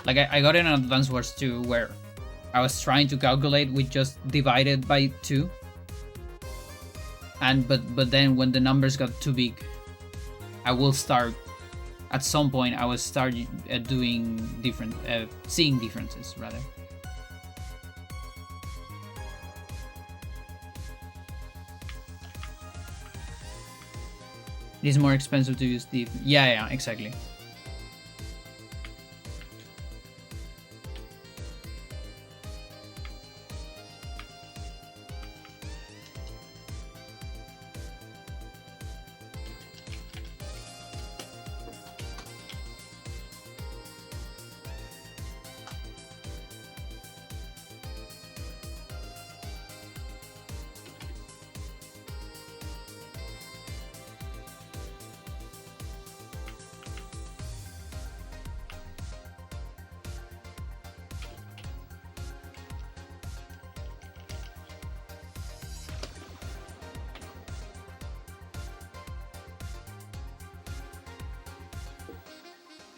Like I got in Advance Wars 2 where I was trying to calculate with just divided by 2. And but then when the numbers got too big, I will start at some point I was starting doing different, seeing differences rather. It is more expensive to use the, yeah, exactly.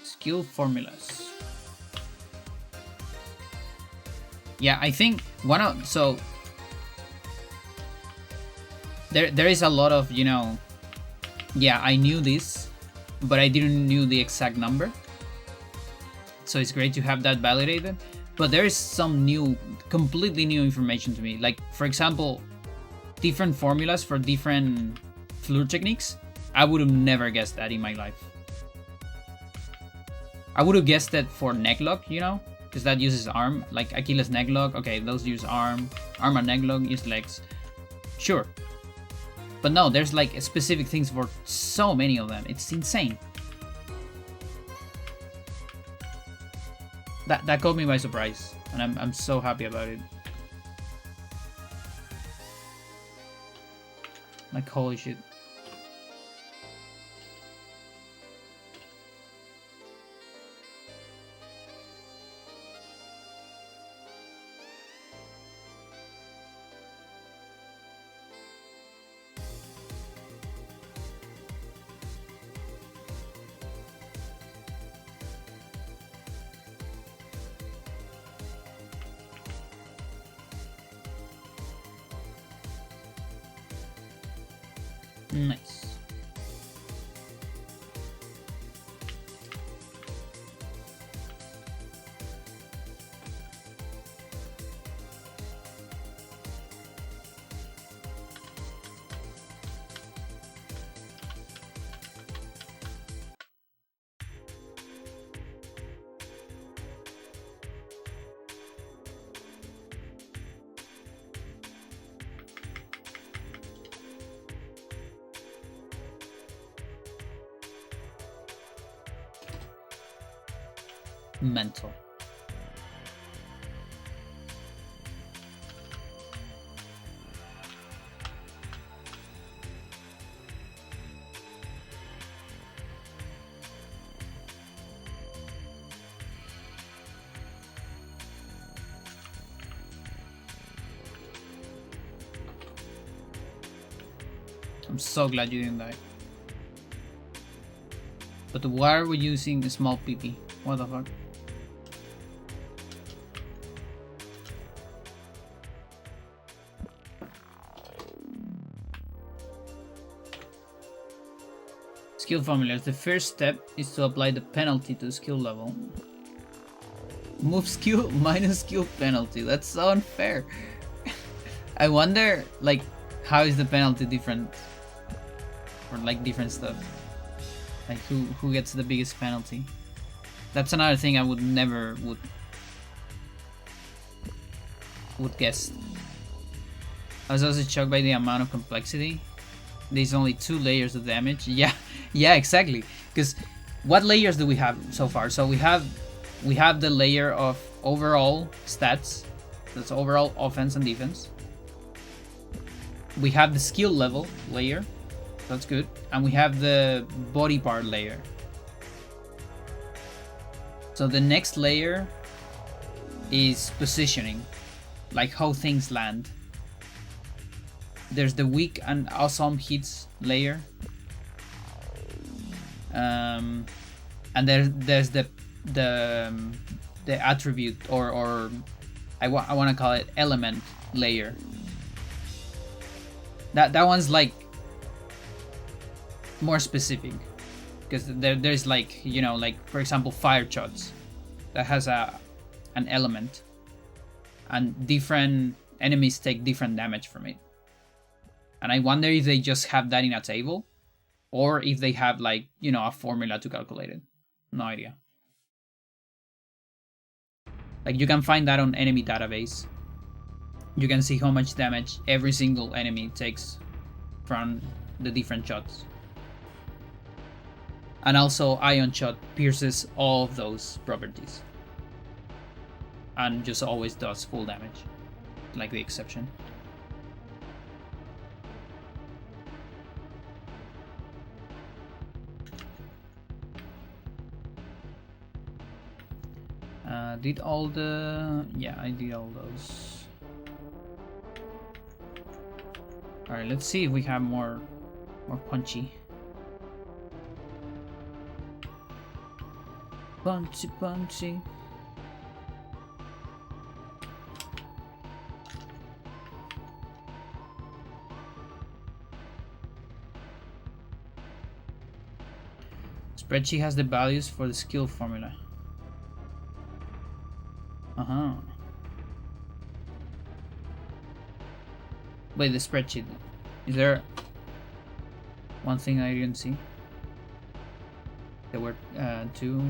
Skill formulas. Yeah, I think one of, so there is a lot of, you know, yeah, I knew this, but I didn't knew the exact number. So it's great to have that validated. But there is some new, completely new information to me. Like, for example, different formulas for different fleur techniques. I would have never guessed that in my life. I would have guessed that for neck lock, you know, because that uses arm, like Achilles neck lock. Okay, those use arm. Arm and neck lock use legs. Sure. But no, there's like specific things for so many of them. It's insane. That caught me by surprise, and I'm so happy about it. Like, holy shit. Nice. Mental. I'm so glad you didn't die. But why are we using a small PP? What the fuck? Skill formulas. The first step is to apply the penalty to skill level. Move skill minus skill penalty. That's so unfair. I wonder, like, how is the penalty different for like different stuff? Like who gets the biggest penalty? That's another thing I would never would guess. I was also shocked by the amount of complexity. There's only 2 layers of damage. Yeah, yeah, exactly. Because what layers do we have so far? So we have the layer of overall stats. That's overall offense and defense. We have the skill level layer. That's good. And we have the body part layer. So the next layer is positioning, like how things land. There's the weak and awesome hits layer, and there's the attribute or I want to call it element layer. That one's like more specific, because there's like, you know, like for example fire shots that has an element, and different enemies take different damage from it. And I wonder if they just have that in a table, or if they have, like, you know, a formula to calculate it. No idea. Like, you can find that on enemy database. You can see how much damage every single enemy takes from the different shots. And also Ion Shot pierces all of those properties. And just always does full damage, like the exception. Did all the... yeah, I did all those. Alright, let's see if we have more punchy. Punchy. Spreadsheet has the values for the skill formula. Wait, the spreadsheet. Is there one thing I didn't see? There were 2.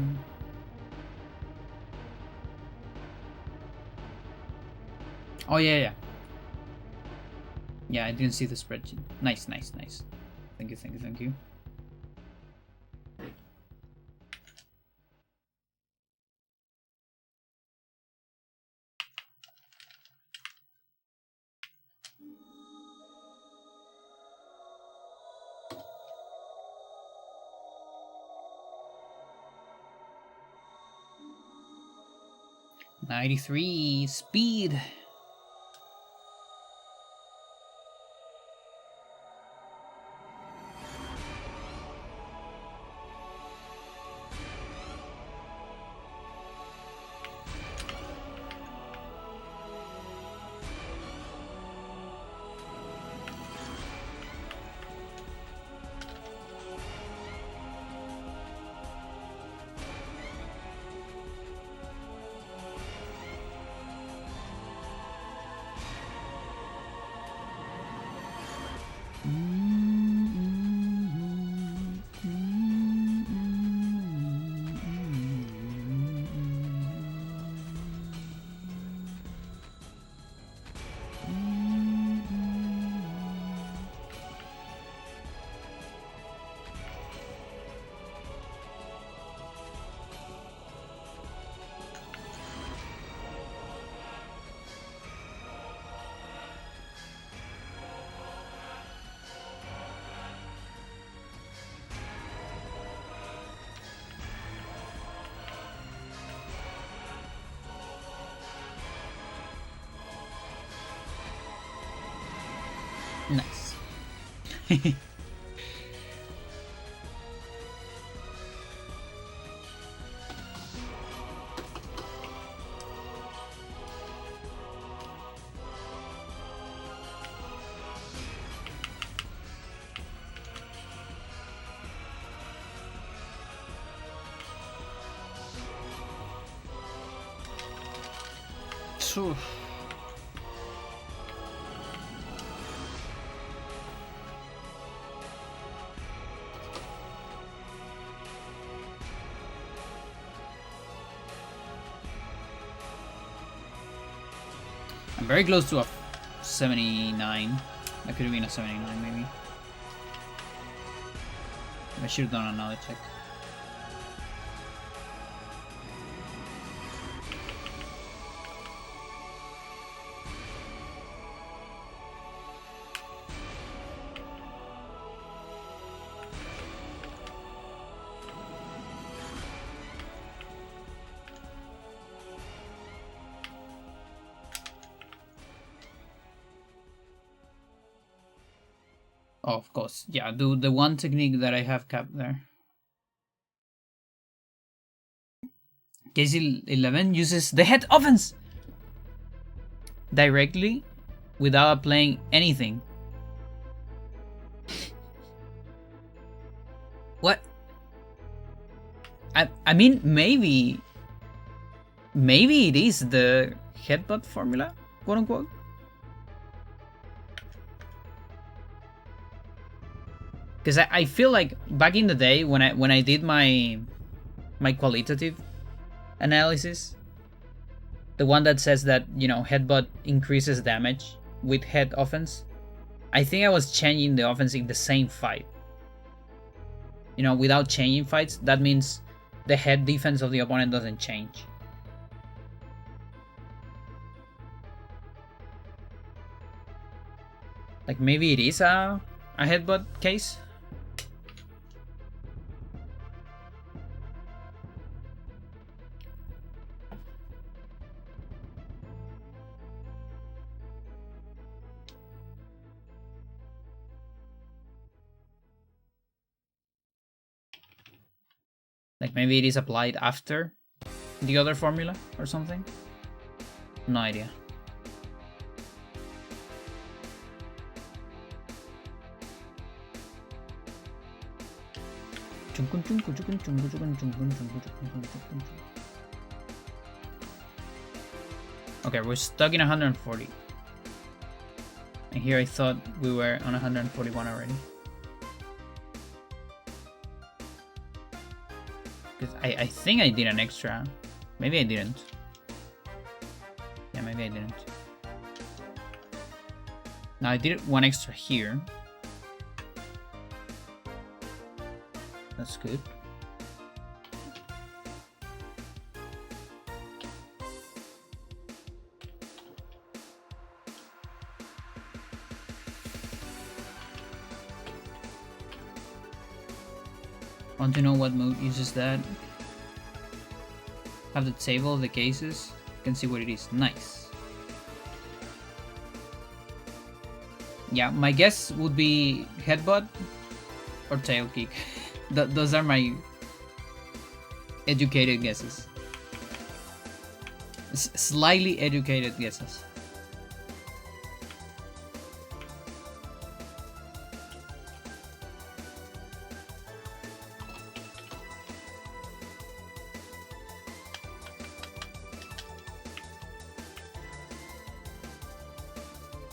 Oh yeah. Yeah, I didn't see the spreadsheet. Nice. Thank you. .93 speed. Nice. Oof. I'm very close to a 79. That could have been a 79 maybe. I should have done another check. Oh, of course. Yeah, do the one technique that I have kept there. Case 11 uses the head offense directly without applying anything. What? I mean, maybe it is the headbutt formula, quote unquote. Because I feel like back in the day when I did my qualitative analysis, the one that says that, you know, headbutt increases damage with head offense, I think I was changing the offense in the same fight. You know, without changing fights, that means the head defense of the opponent doesn't change. Like maybe it is a headbutt case. Like maybe it is applied after the other formula or something. No idea. Okay, we're stuck in 140. And here I thought we were on 141 already. Because I think I did an extra. Maybe I didn't. Yeah, maybe I didn't. Now I did one extra here. That's good. Want to know what mode uses that? Have the table of the cases. You can see what it is. Nice. Yeah, my guess would be headbutt or tail kick. Those are my educated guesses. Slightly educated guesses.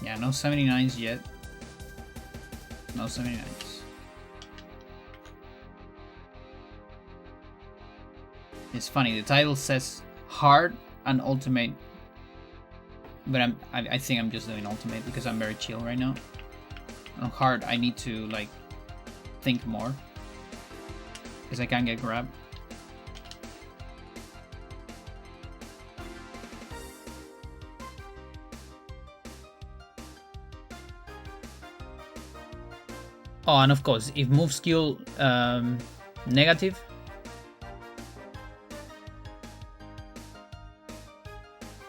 Yeah, no 79s yet. No 79s. It's funny, the title says hard and ultimate, but I think I'm just doing ultimate because I'm very chill right now. On hard, I need to like think more because I can't get grabbed. Oh, and of course, if move skill negative,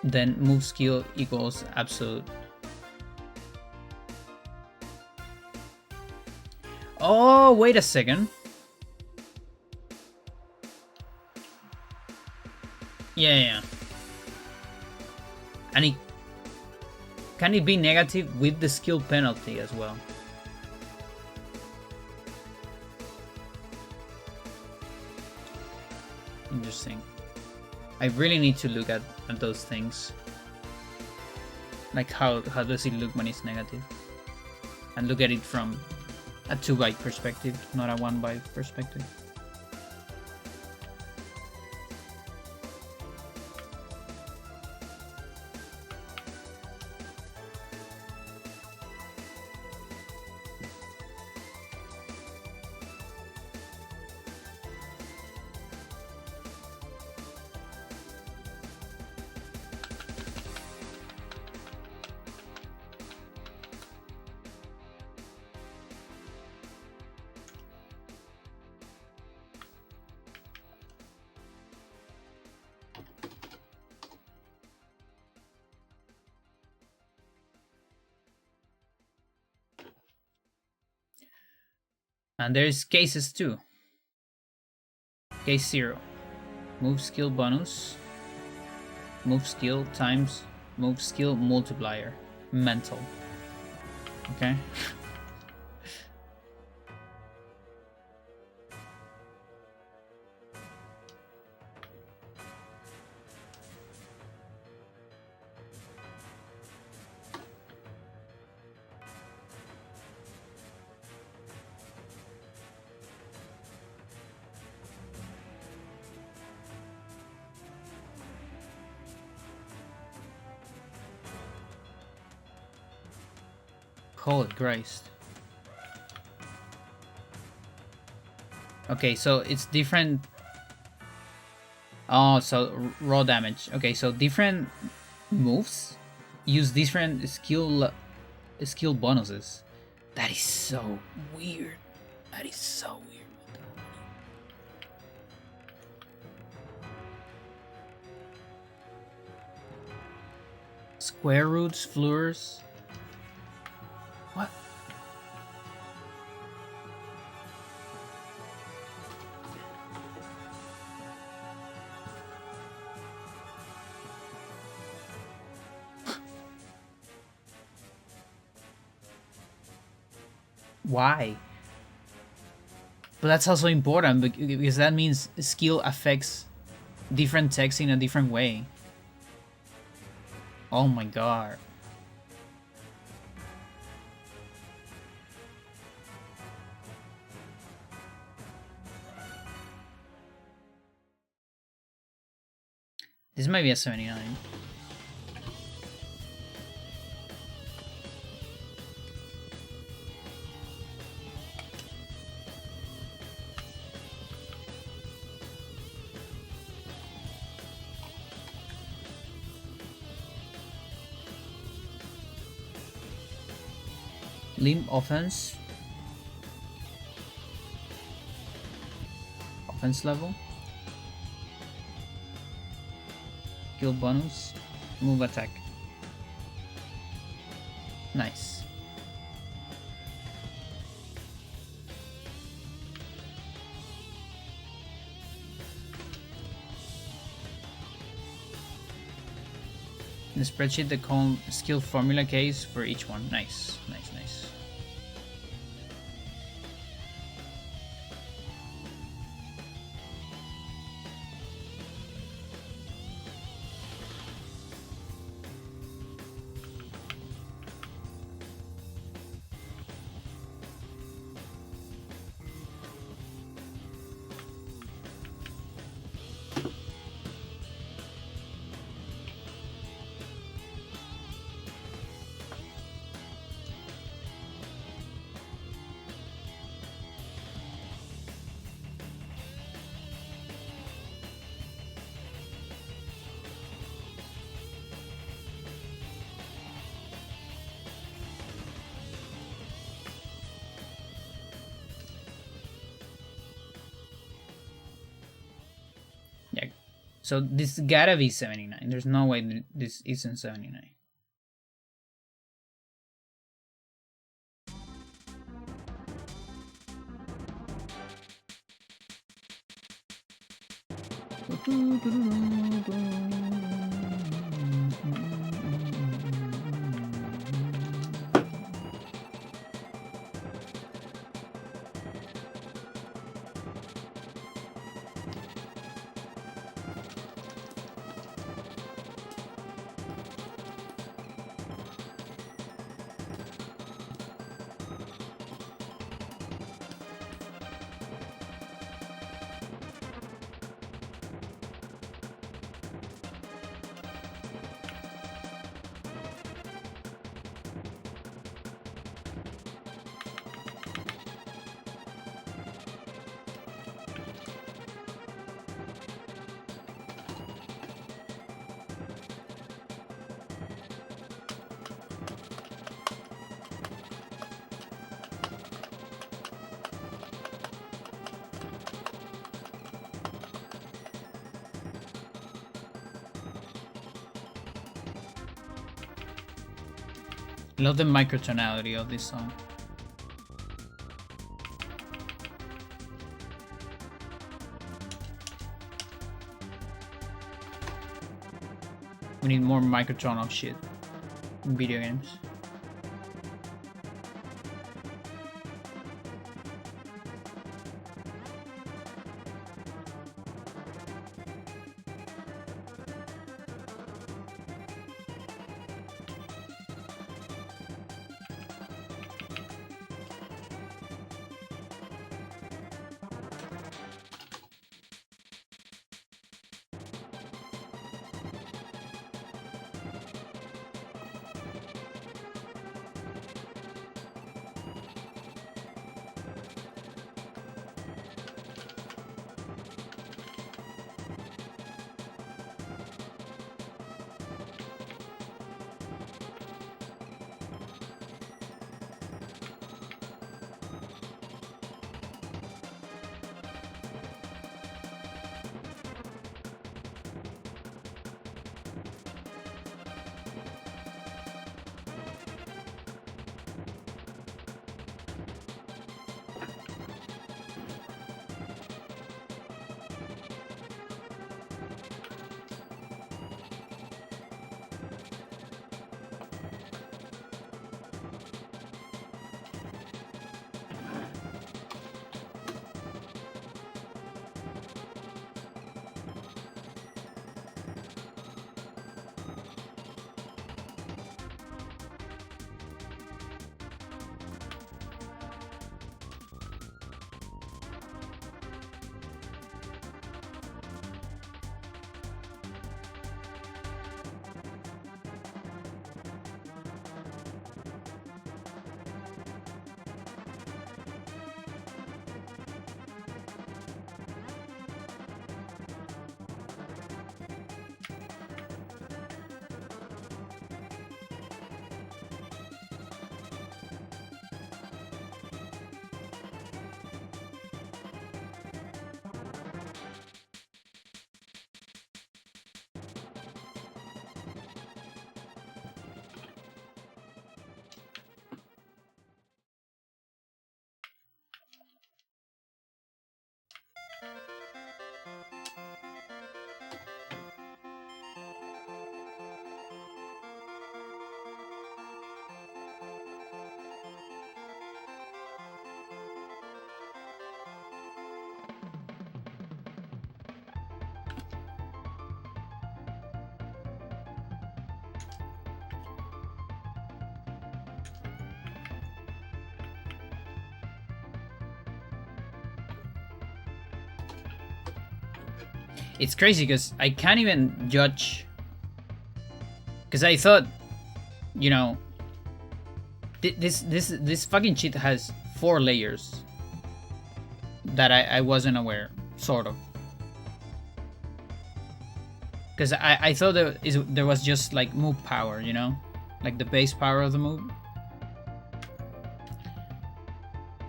then move skill equals absolute. Oh, wait a second. Yeah. And it can it be negative with the skill penalty as well? Interesting. I really need to look at those things. Like how does it look when it's negative? And look at it from a 2-byte perspective, not a 1-byte perspective. And there's cases too. Case 0. Move skill bonus. Move skill times move skill multiplier. Mental. Okay. Holy Christ. Okay, so it's different. Oh, so raw damage. Okay, so different moves use different skill bonuses. That is so weird. That is so weird. Square roots, floors. What? Why? But that's also important because that means skill affects different text in a different way. Oh my god. This might be a 79. Limb offense. Offense level. Skill bonus. Move attack. Nice. In the spreadsheet, the column skill formula case for each one. Nice, nice, nice. Yeah. So this gotta be 79. There's no way this isn't 79. Love the microtonality of this song. We need more microtonal shit in video games. It's crazy because I can't even judge. Because I thought, you know, this fucking shit has 4 layers that I wasn't aware, sort of. Because I thought there was just like move power, you know, like the base power of the move.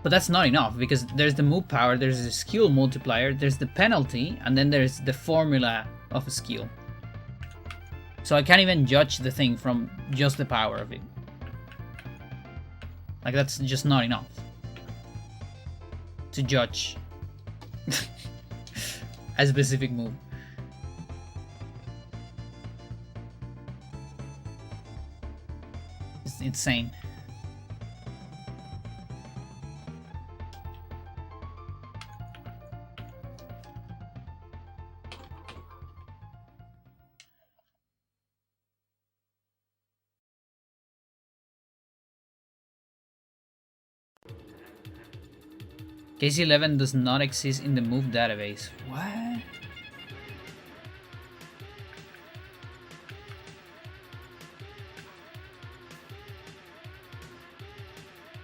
But that's not enough, because there's the move power, there's the skill multiplier, there's the penalty, and then there's the formula of a skill. So I can't even judge the thing from just the power of it. Like, that's just not enough to judge a specific move. It's insane. Case 11 does not exist in the move database. What?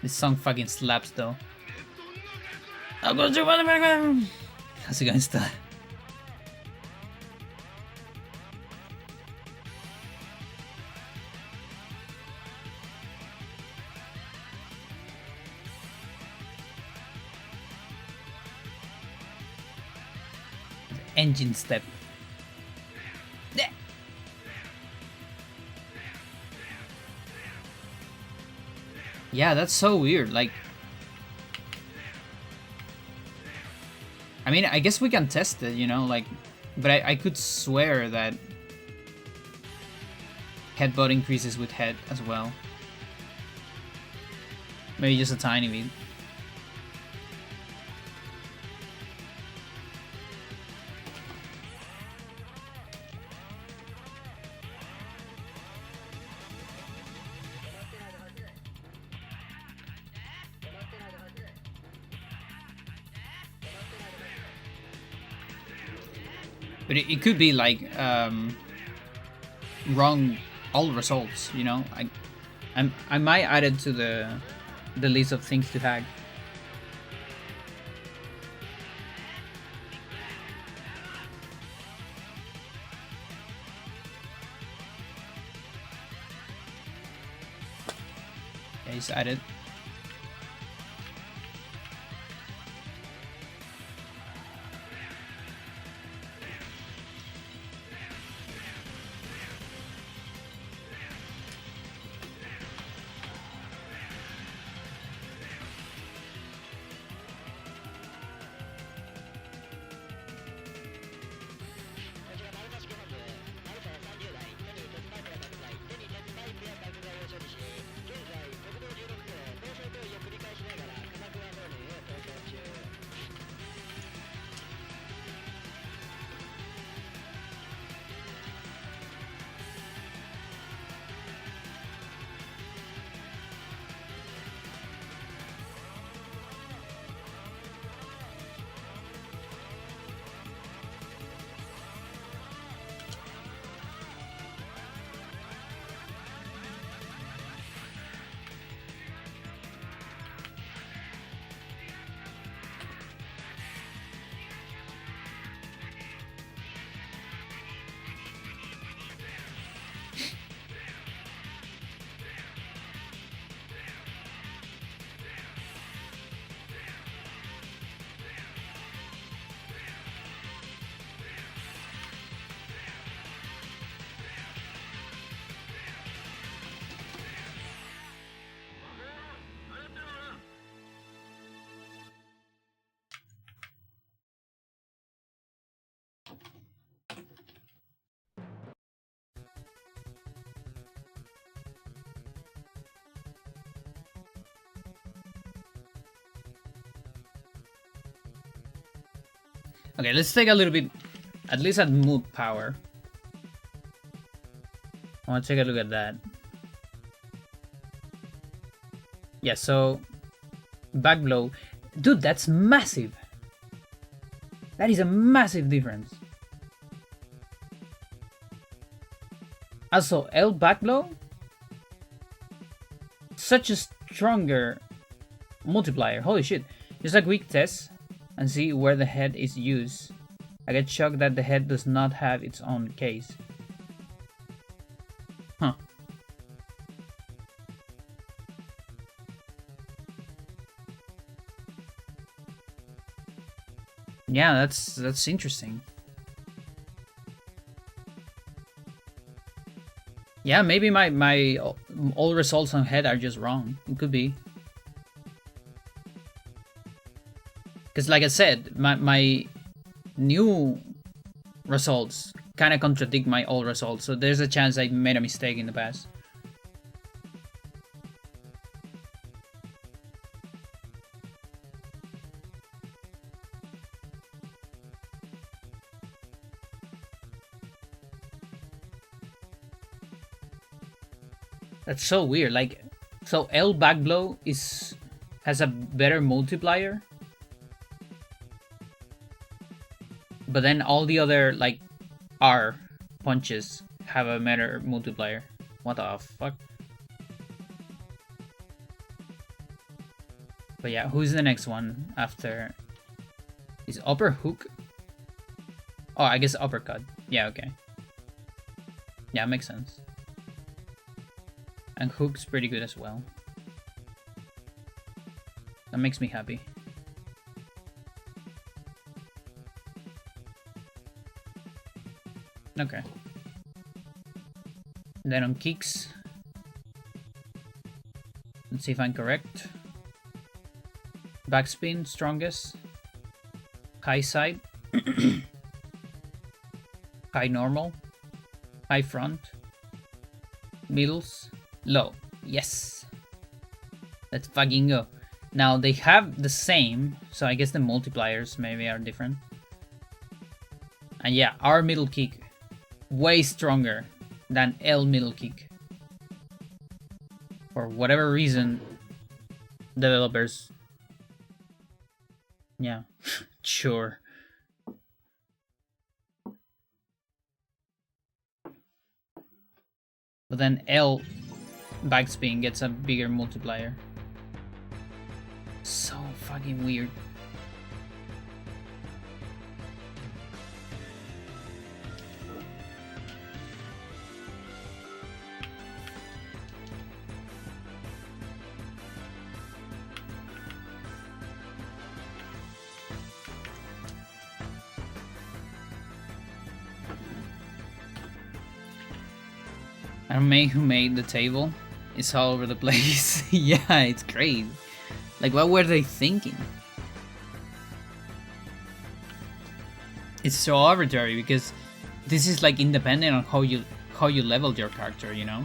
This song fucking slaps though. How's it going, still? Engine step. Yeah, that's so weird. Like, I mean, I guess we can test it, you know, like, but I could swear that headbutt increases with head as well. Maybe just a tiny bit. But it could be like wrong all results, you know. I might add it to the list of things to hack. Yeah, he's added. Okay, let's take a little bit, at least at mood power. I want to take a look at that. Yeah, so back blow. Dude, that's massive. That is a massive difference. Also, L back blow, such a stronger multiplier. Holy shit. Just a quick test and see where the head is used. I get shocked that the head does not have its own case. Huh. Yeah, that's interesting. Yeah, maybe my all results on head are just wrong. It could be. Because like I said, my new results kind of contradict my old results, so there's a chance I made a mistake in the past. That's so weird. Like, so L back blow has a better multiplier, but then all the other like R punches have a better multiplier. What the fuck? But yeah, who's the next one after? Is upper hook? Oh, I guess uppercut. Yeah, okay. Yeah, makes sense. And hook's pretty good as well. That makes me happy. Okay. Then on kicks, let's see if I'm correct. Backspin, strongest. High side. High normal. High front. Middles. Low. Yes. Let's fucking go. Now they have the same, so I guess the multipliers maybe are different. And yeah, our middle kick way stronger than L middle kick. For whatever reason, developers. Yeah, sure. But then L backspin gets a bigger multiplier. So fucking weird. I don't know who made the table. It's all over the place. Yeah, it's crazy. Like, what were they thinking? It's so arbitrary because this is like independent on how you leveled your character, you know?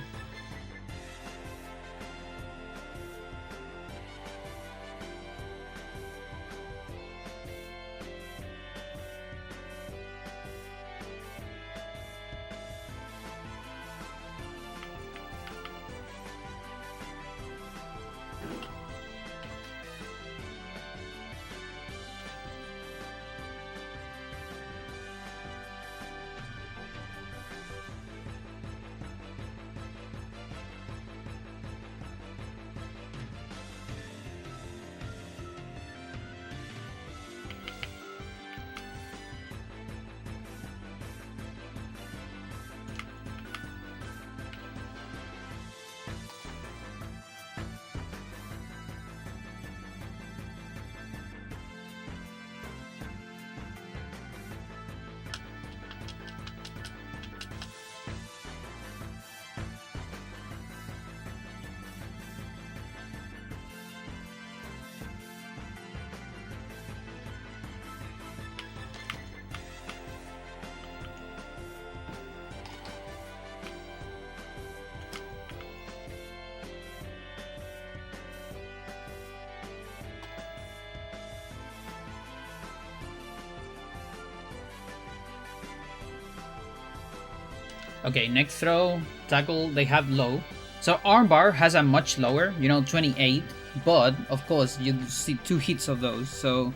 Okay, next throw, tackle, they have low. So armbar has a much lower, 28, but of course you see 2 hits of those. So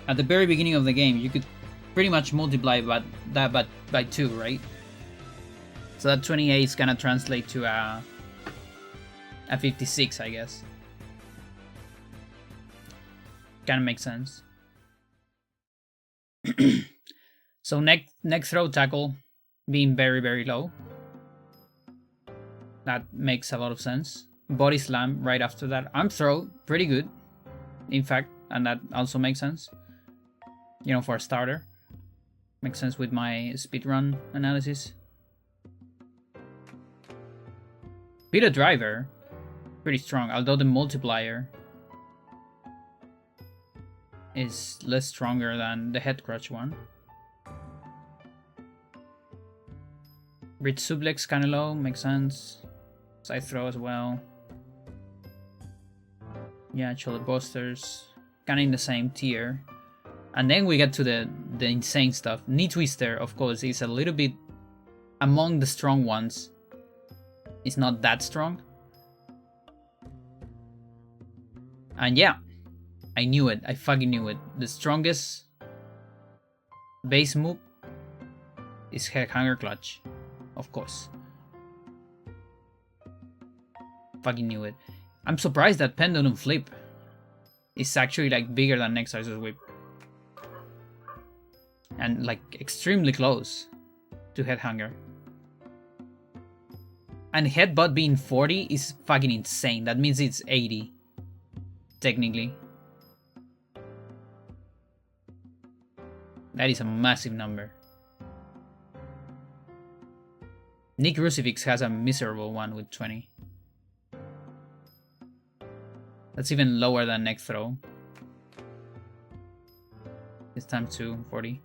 at the very beginning of the game, you could pretty much multiply that by 2, right? So that 28 is gonna translate to a 56, I guess. Kinda makes sense. So next throw, tackle, being very, very low. That makes a lot of sense. Body slam right after that. Arm throw, pretty good, in fact, and that also makes sense. For a starter. Makes sense with my speedrun analysis. Pita driver, pretty strong, although the multiplier is less stronger than the head crutch one. Bridge suplex kinda low, makes sense. Side throw as well. Yeah, shoulder busters, kinda in the same tier. And then we get to the insane stuff. Knee twister, of course, is a little bit among the strong ones. It's not that strong. And yeah, I knew it. I fucking knew it. The strongest base move is Headhanger Clutch. Of course. Fucking knew it. I'm surprised that Pendulum Flip is actually like bigger than Nexar's Whip. And like extremely close to Headhanger. And Headbutt being 40 is fucking insane. That means it's 80. Technically. That is a massive number. Nick Crucifix has a miserable one with 20. That's even lower than Neck Throw. It's times 2, 40.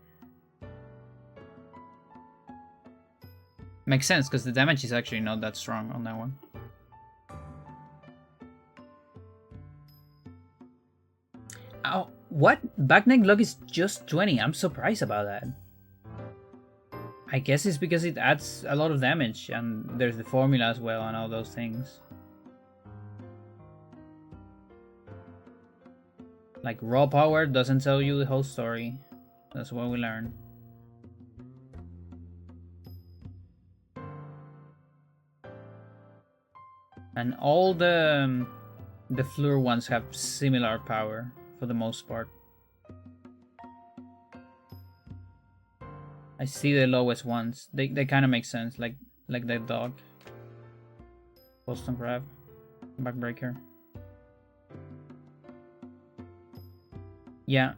Makes sense, because the damage is actually not that strong on that one. Oh, what? Back neck lock is just 20. I'm surprised about that. I guess it's because it adds a lot of damage, and there's the formula as well and all those things. Like, raw power doesn't tell you the whole story. That's what we learn. And all the Fleur ones have similar power for the most part. I see the lowest ones. They kind of make sense, like that dog. Boston Crab, Backbreaker. Yeah.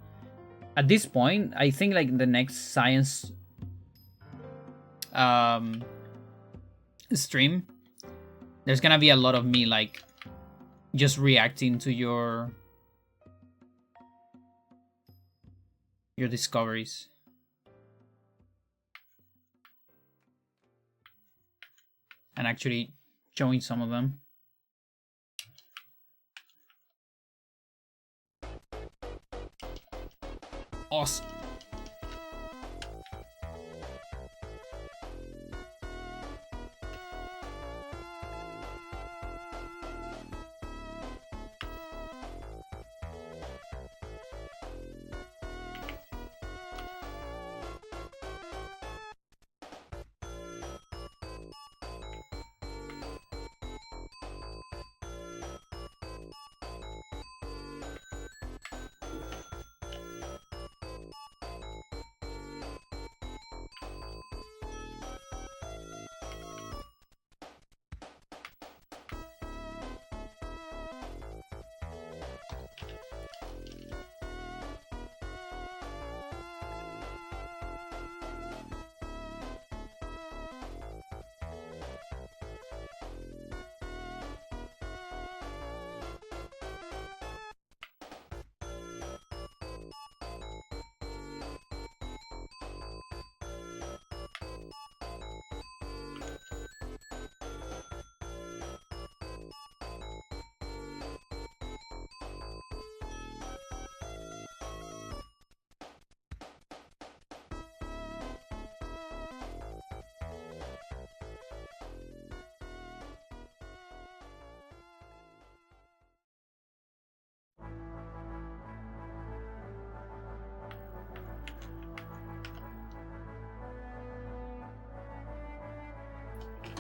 At this point, I think like the next science stream, there's gonna be a lot of me like just reacting to your discoveries. And actually showing some of them. Awesome.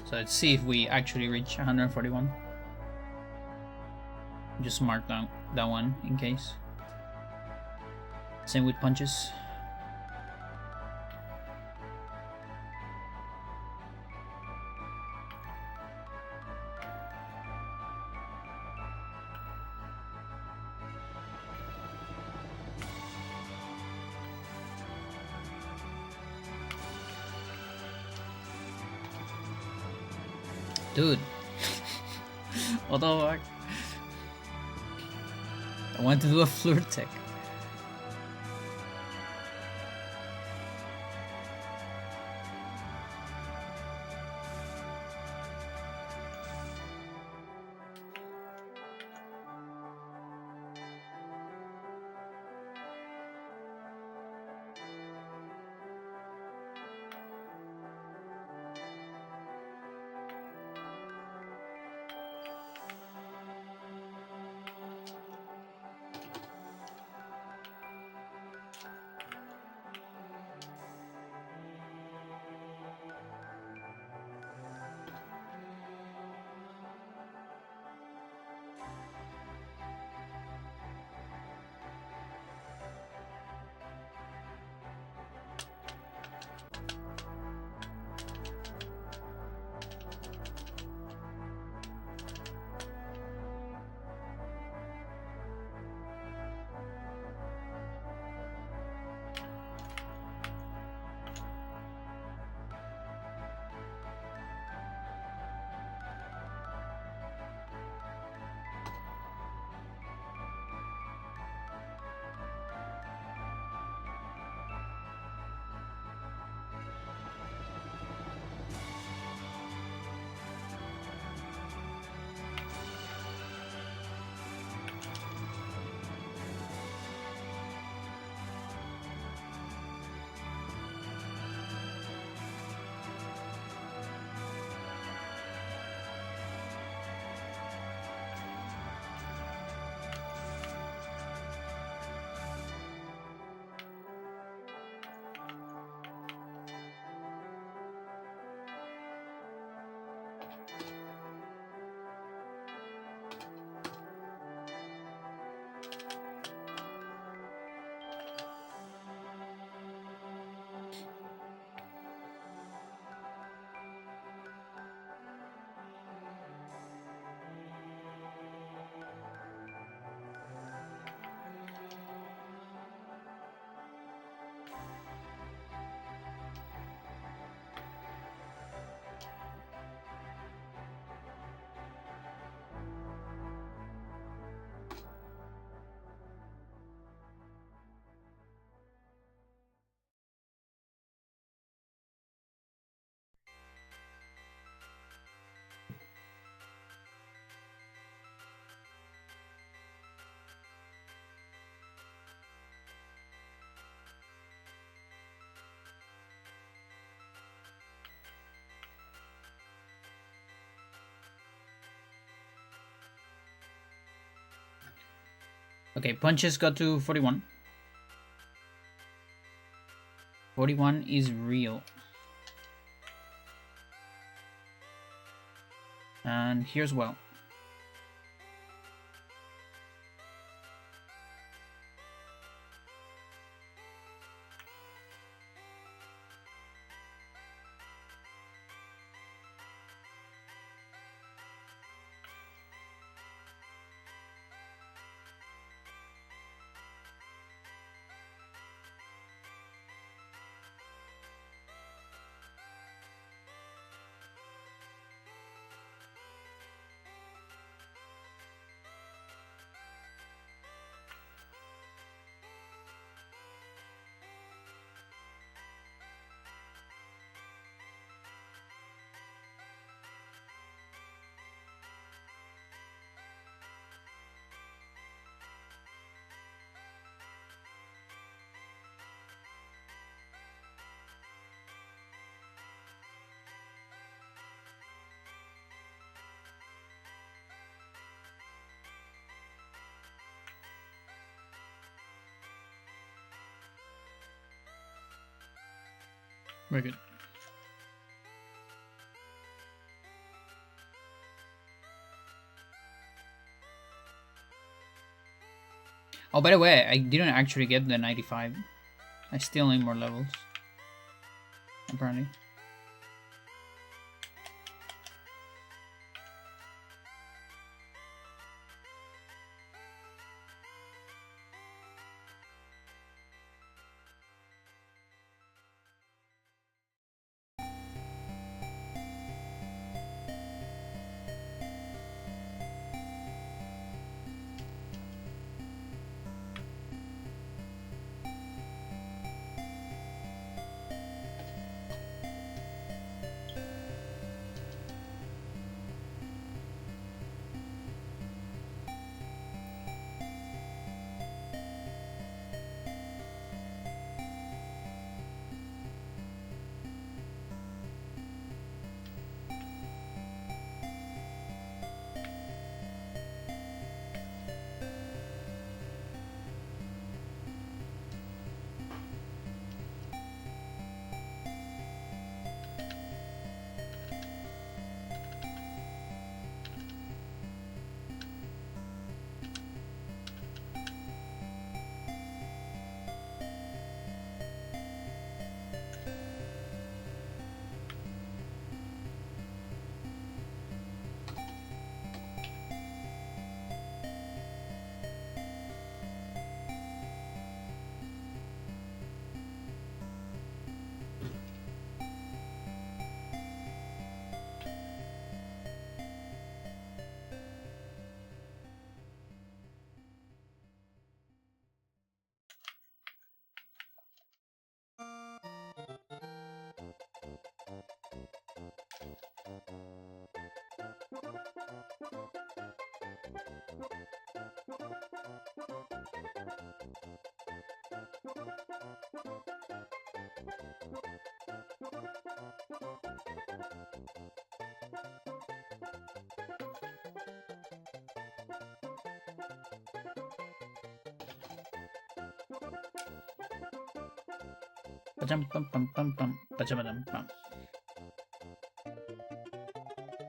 So let's see if we actually reach 141. Just mark down that one in case. Same with punches. Dude. What the fuck? I want to do a flirt tech. Okay, punches got to 41. 41 is real. And here's well. Very good. Oh, by the way, I didn't actually get the 95. I still need more levels. Apparently.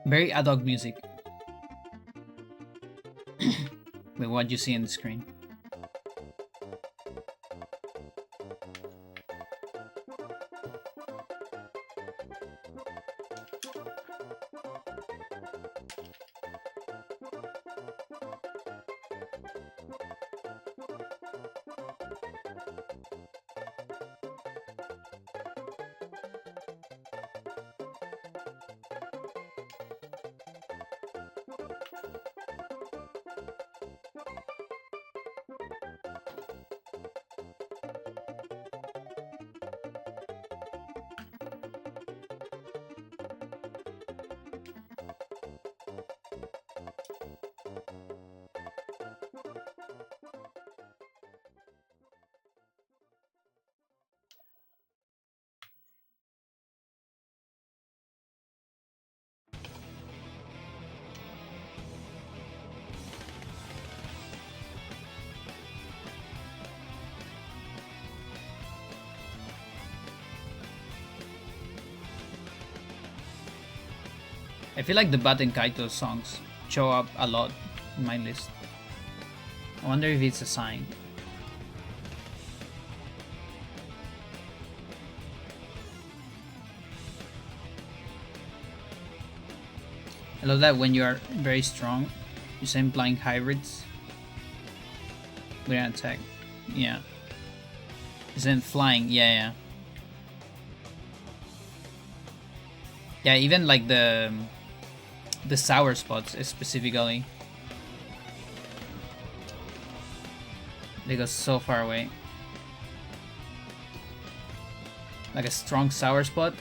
Very ad hoc music. With what you see on the screen. I feel like the Baten Kaito songs show up a lot in my list. I wonder if it's a sign. I love that when you are very strong, you say implying hybrids with an attack. Yeah. Isn't flying, yeah. Yeah, even like the sour spots specifically. They go so far away. Like a strong sour spot.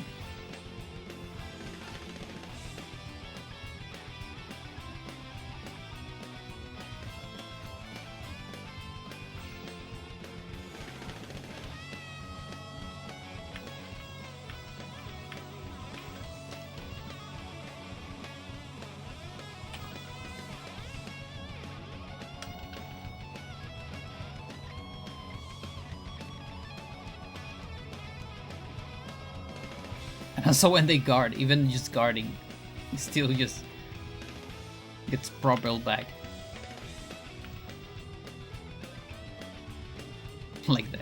And also when they guard, even just guarding, it still just gets propelled back. Like that.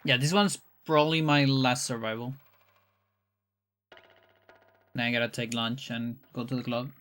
Yeah, this one's probably my last survival. Now I gotta take lunch and go to the club.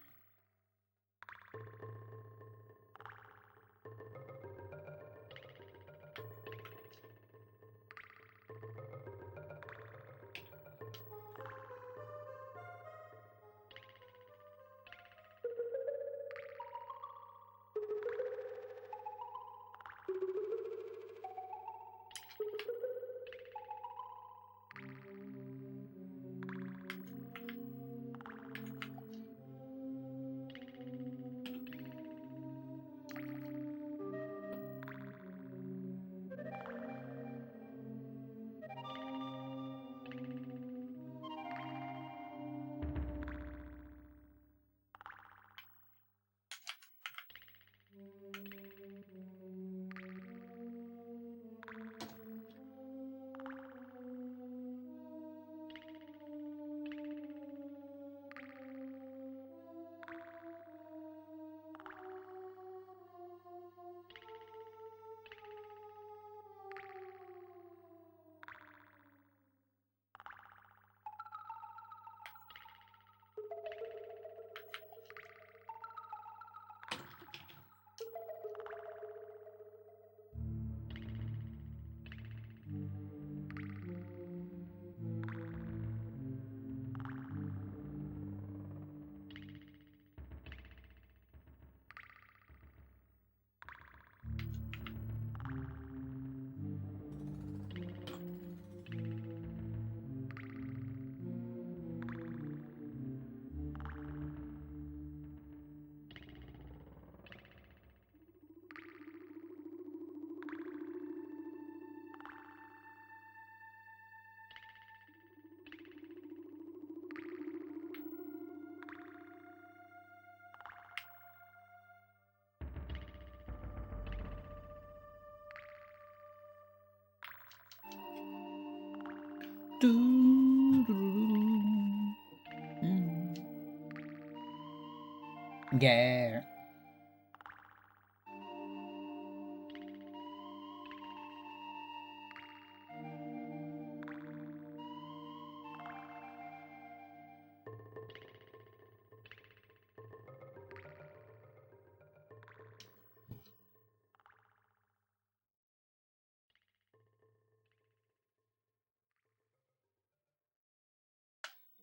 Yeah.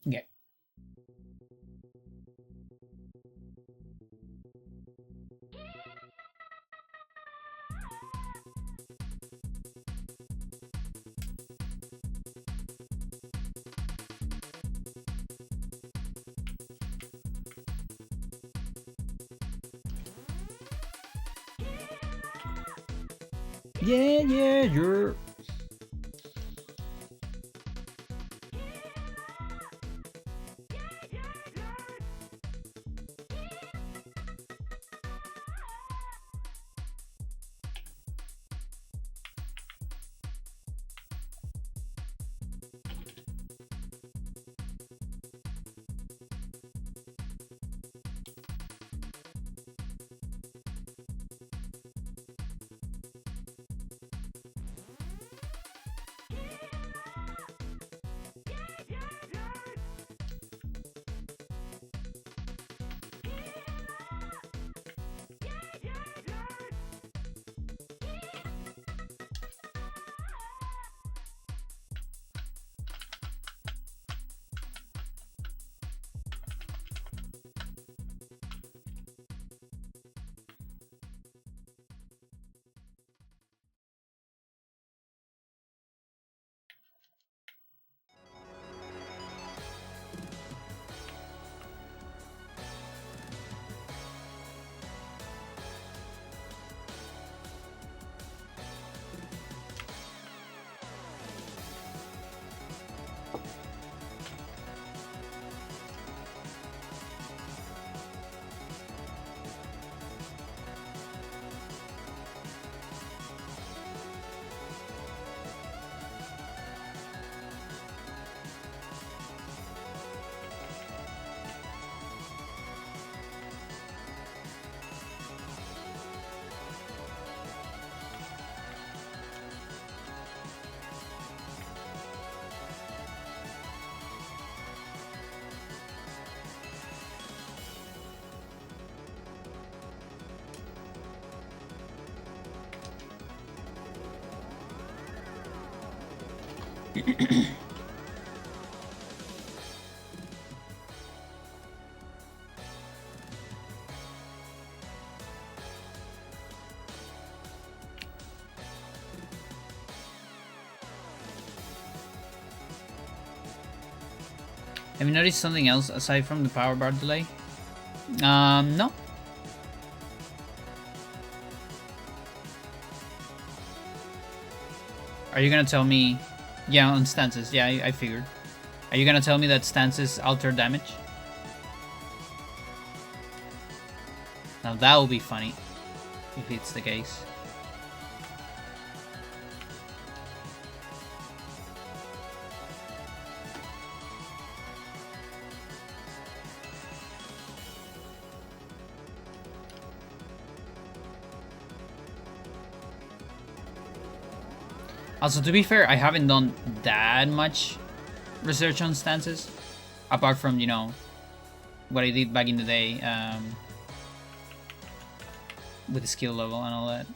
Yeah. Yeah, you're. Have you noticed something else aside from the power bar delay? No. Are you gonna tell me? Yeah, on stances. Yeah, I figured. Are you gonna tell me that stances alter damage? Now that will be funny if it's the case. Also, to be fair, I haven't done that much research on stances, apart from, you know, what I did back in the day with the skill level and all that.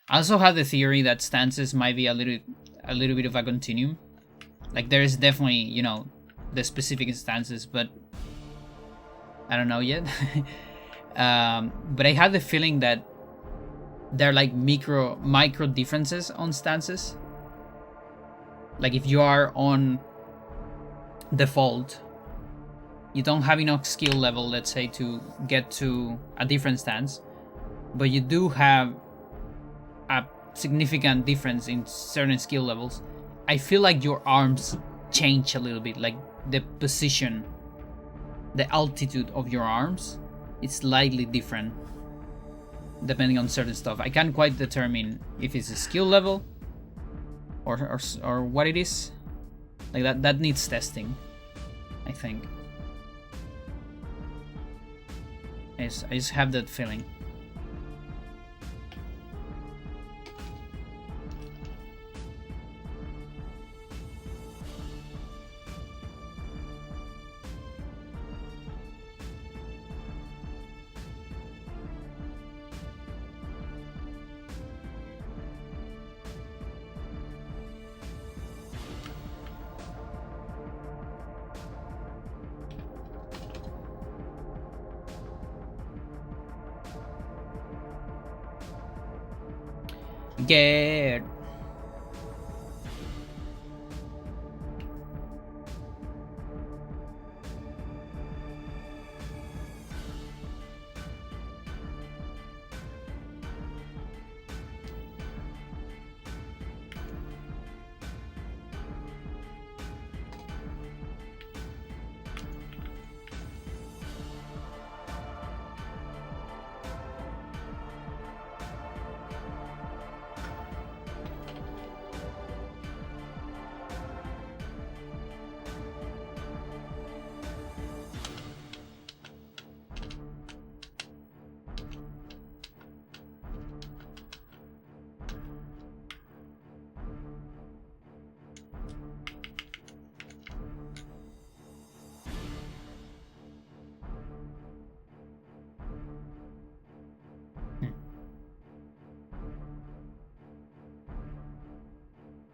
I also have the theory that stances might be a little bit of a continuum. Like, there is definitely, you know, the specific stances, but I don't know yet. But I have the feeling that there are like micro differences on stances. Like, if you are on default, you don't have enough skill level, let's say, to get to a different stance, but you do have a significant difference in certain skill levels. I feel like your arms change a little bit, like the position, the altitude of your arms is slightly different. depending on certain stuff. I can't quite determine if it's a skill level or what it is. Like that needs testing, I think. I just have that feeling. Get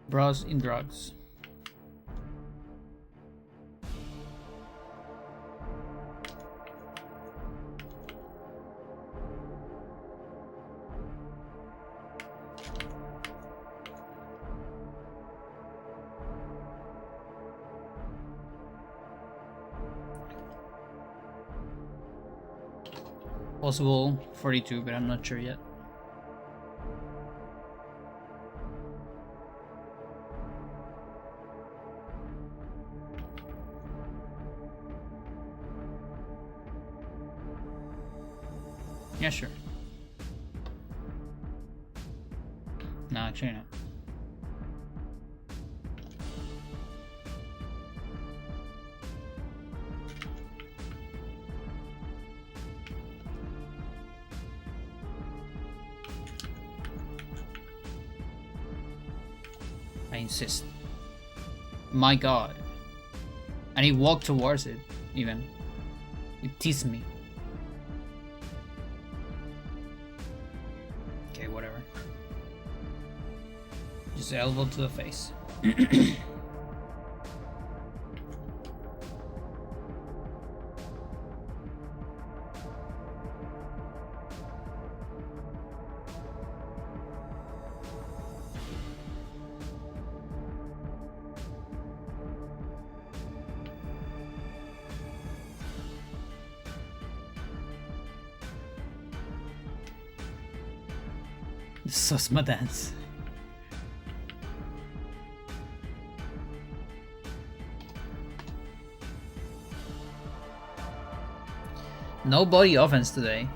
bros in drugs. Possible 42, but I'm not sure yet. Yeah, sure. No, actually not. I insist. My god. And he walked towards it, even. He teased me. Okay, whatever. Just elbow to the face. Susma dance. No body offense today.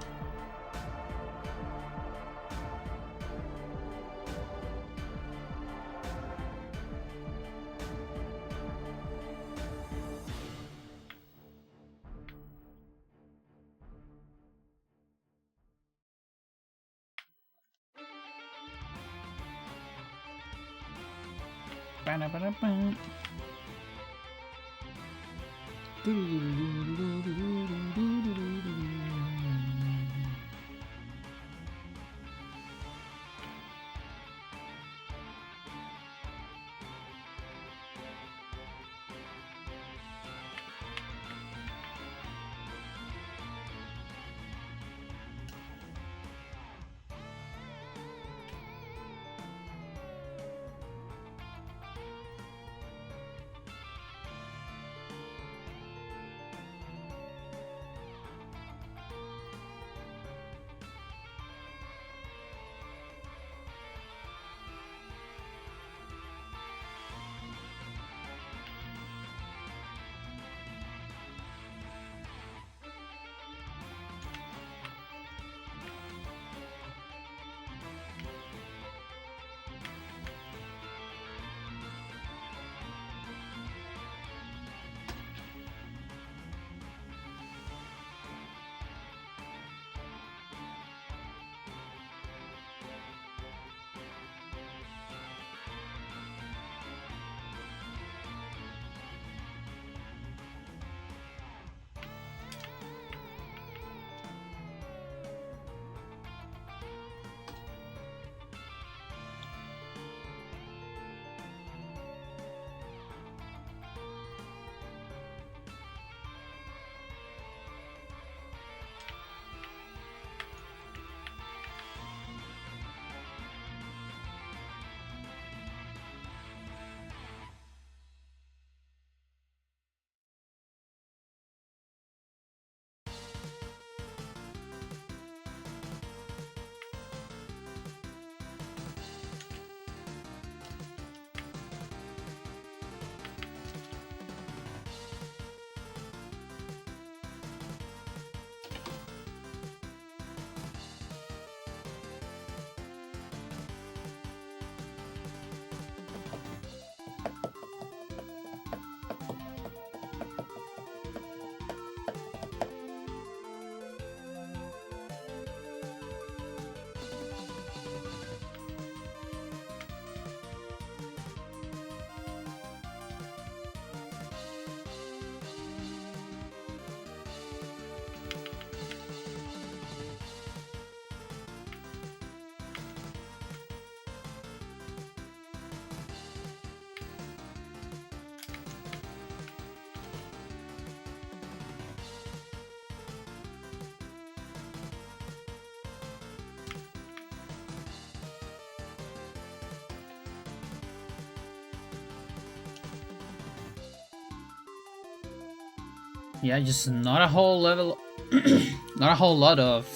Yeah, just not a whole level, not a whole lot of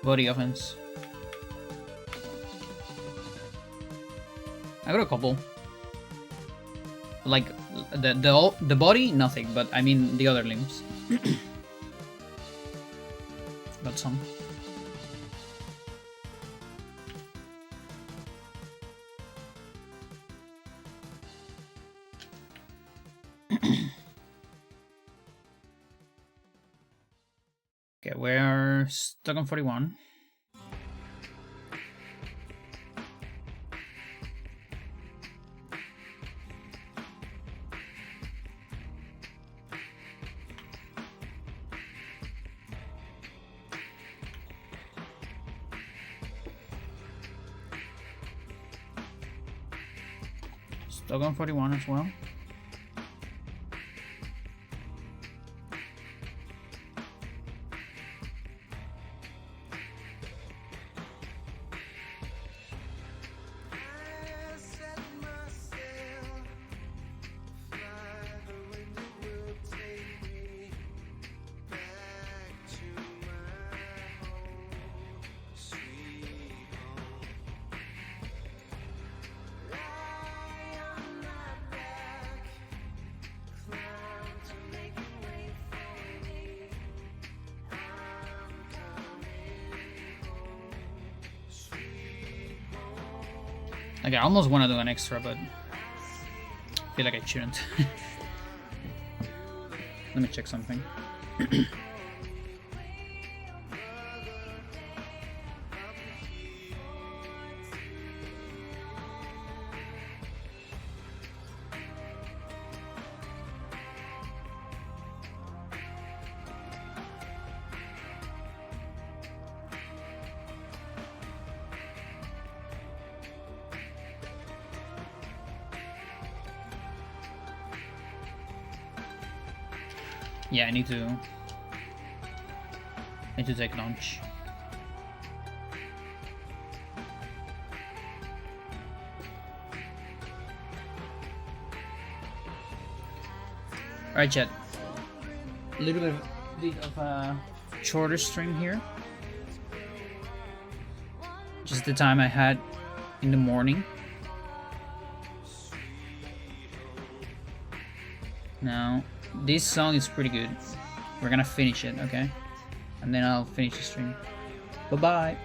body offense. I got a couple. Like the body, nothing, but I mean the other limbs. Got some. Okay, we're stuck on 41. Stuck on 41 as well. Like, I almost want to do an extra, but I feel like I shouldn't. Let me check something. Yeah, I need to take lunch. Alright, chat. A little bit of a shorter stream here. Just the time I had in the morning. Now, this song is pretty good. We're gonna finish it, okay? And then I'll finish the stream. Bye-bye!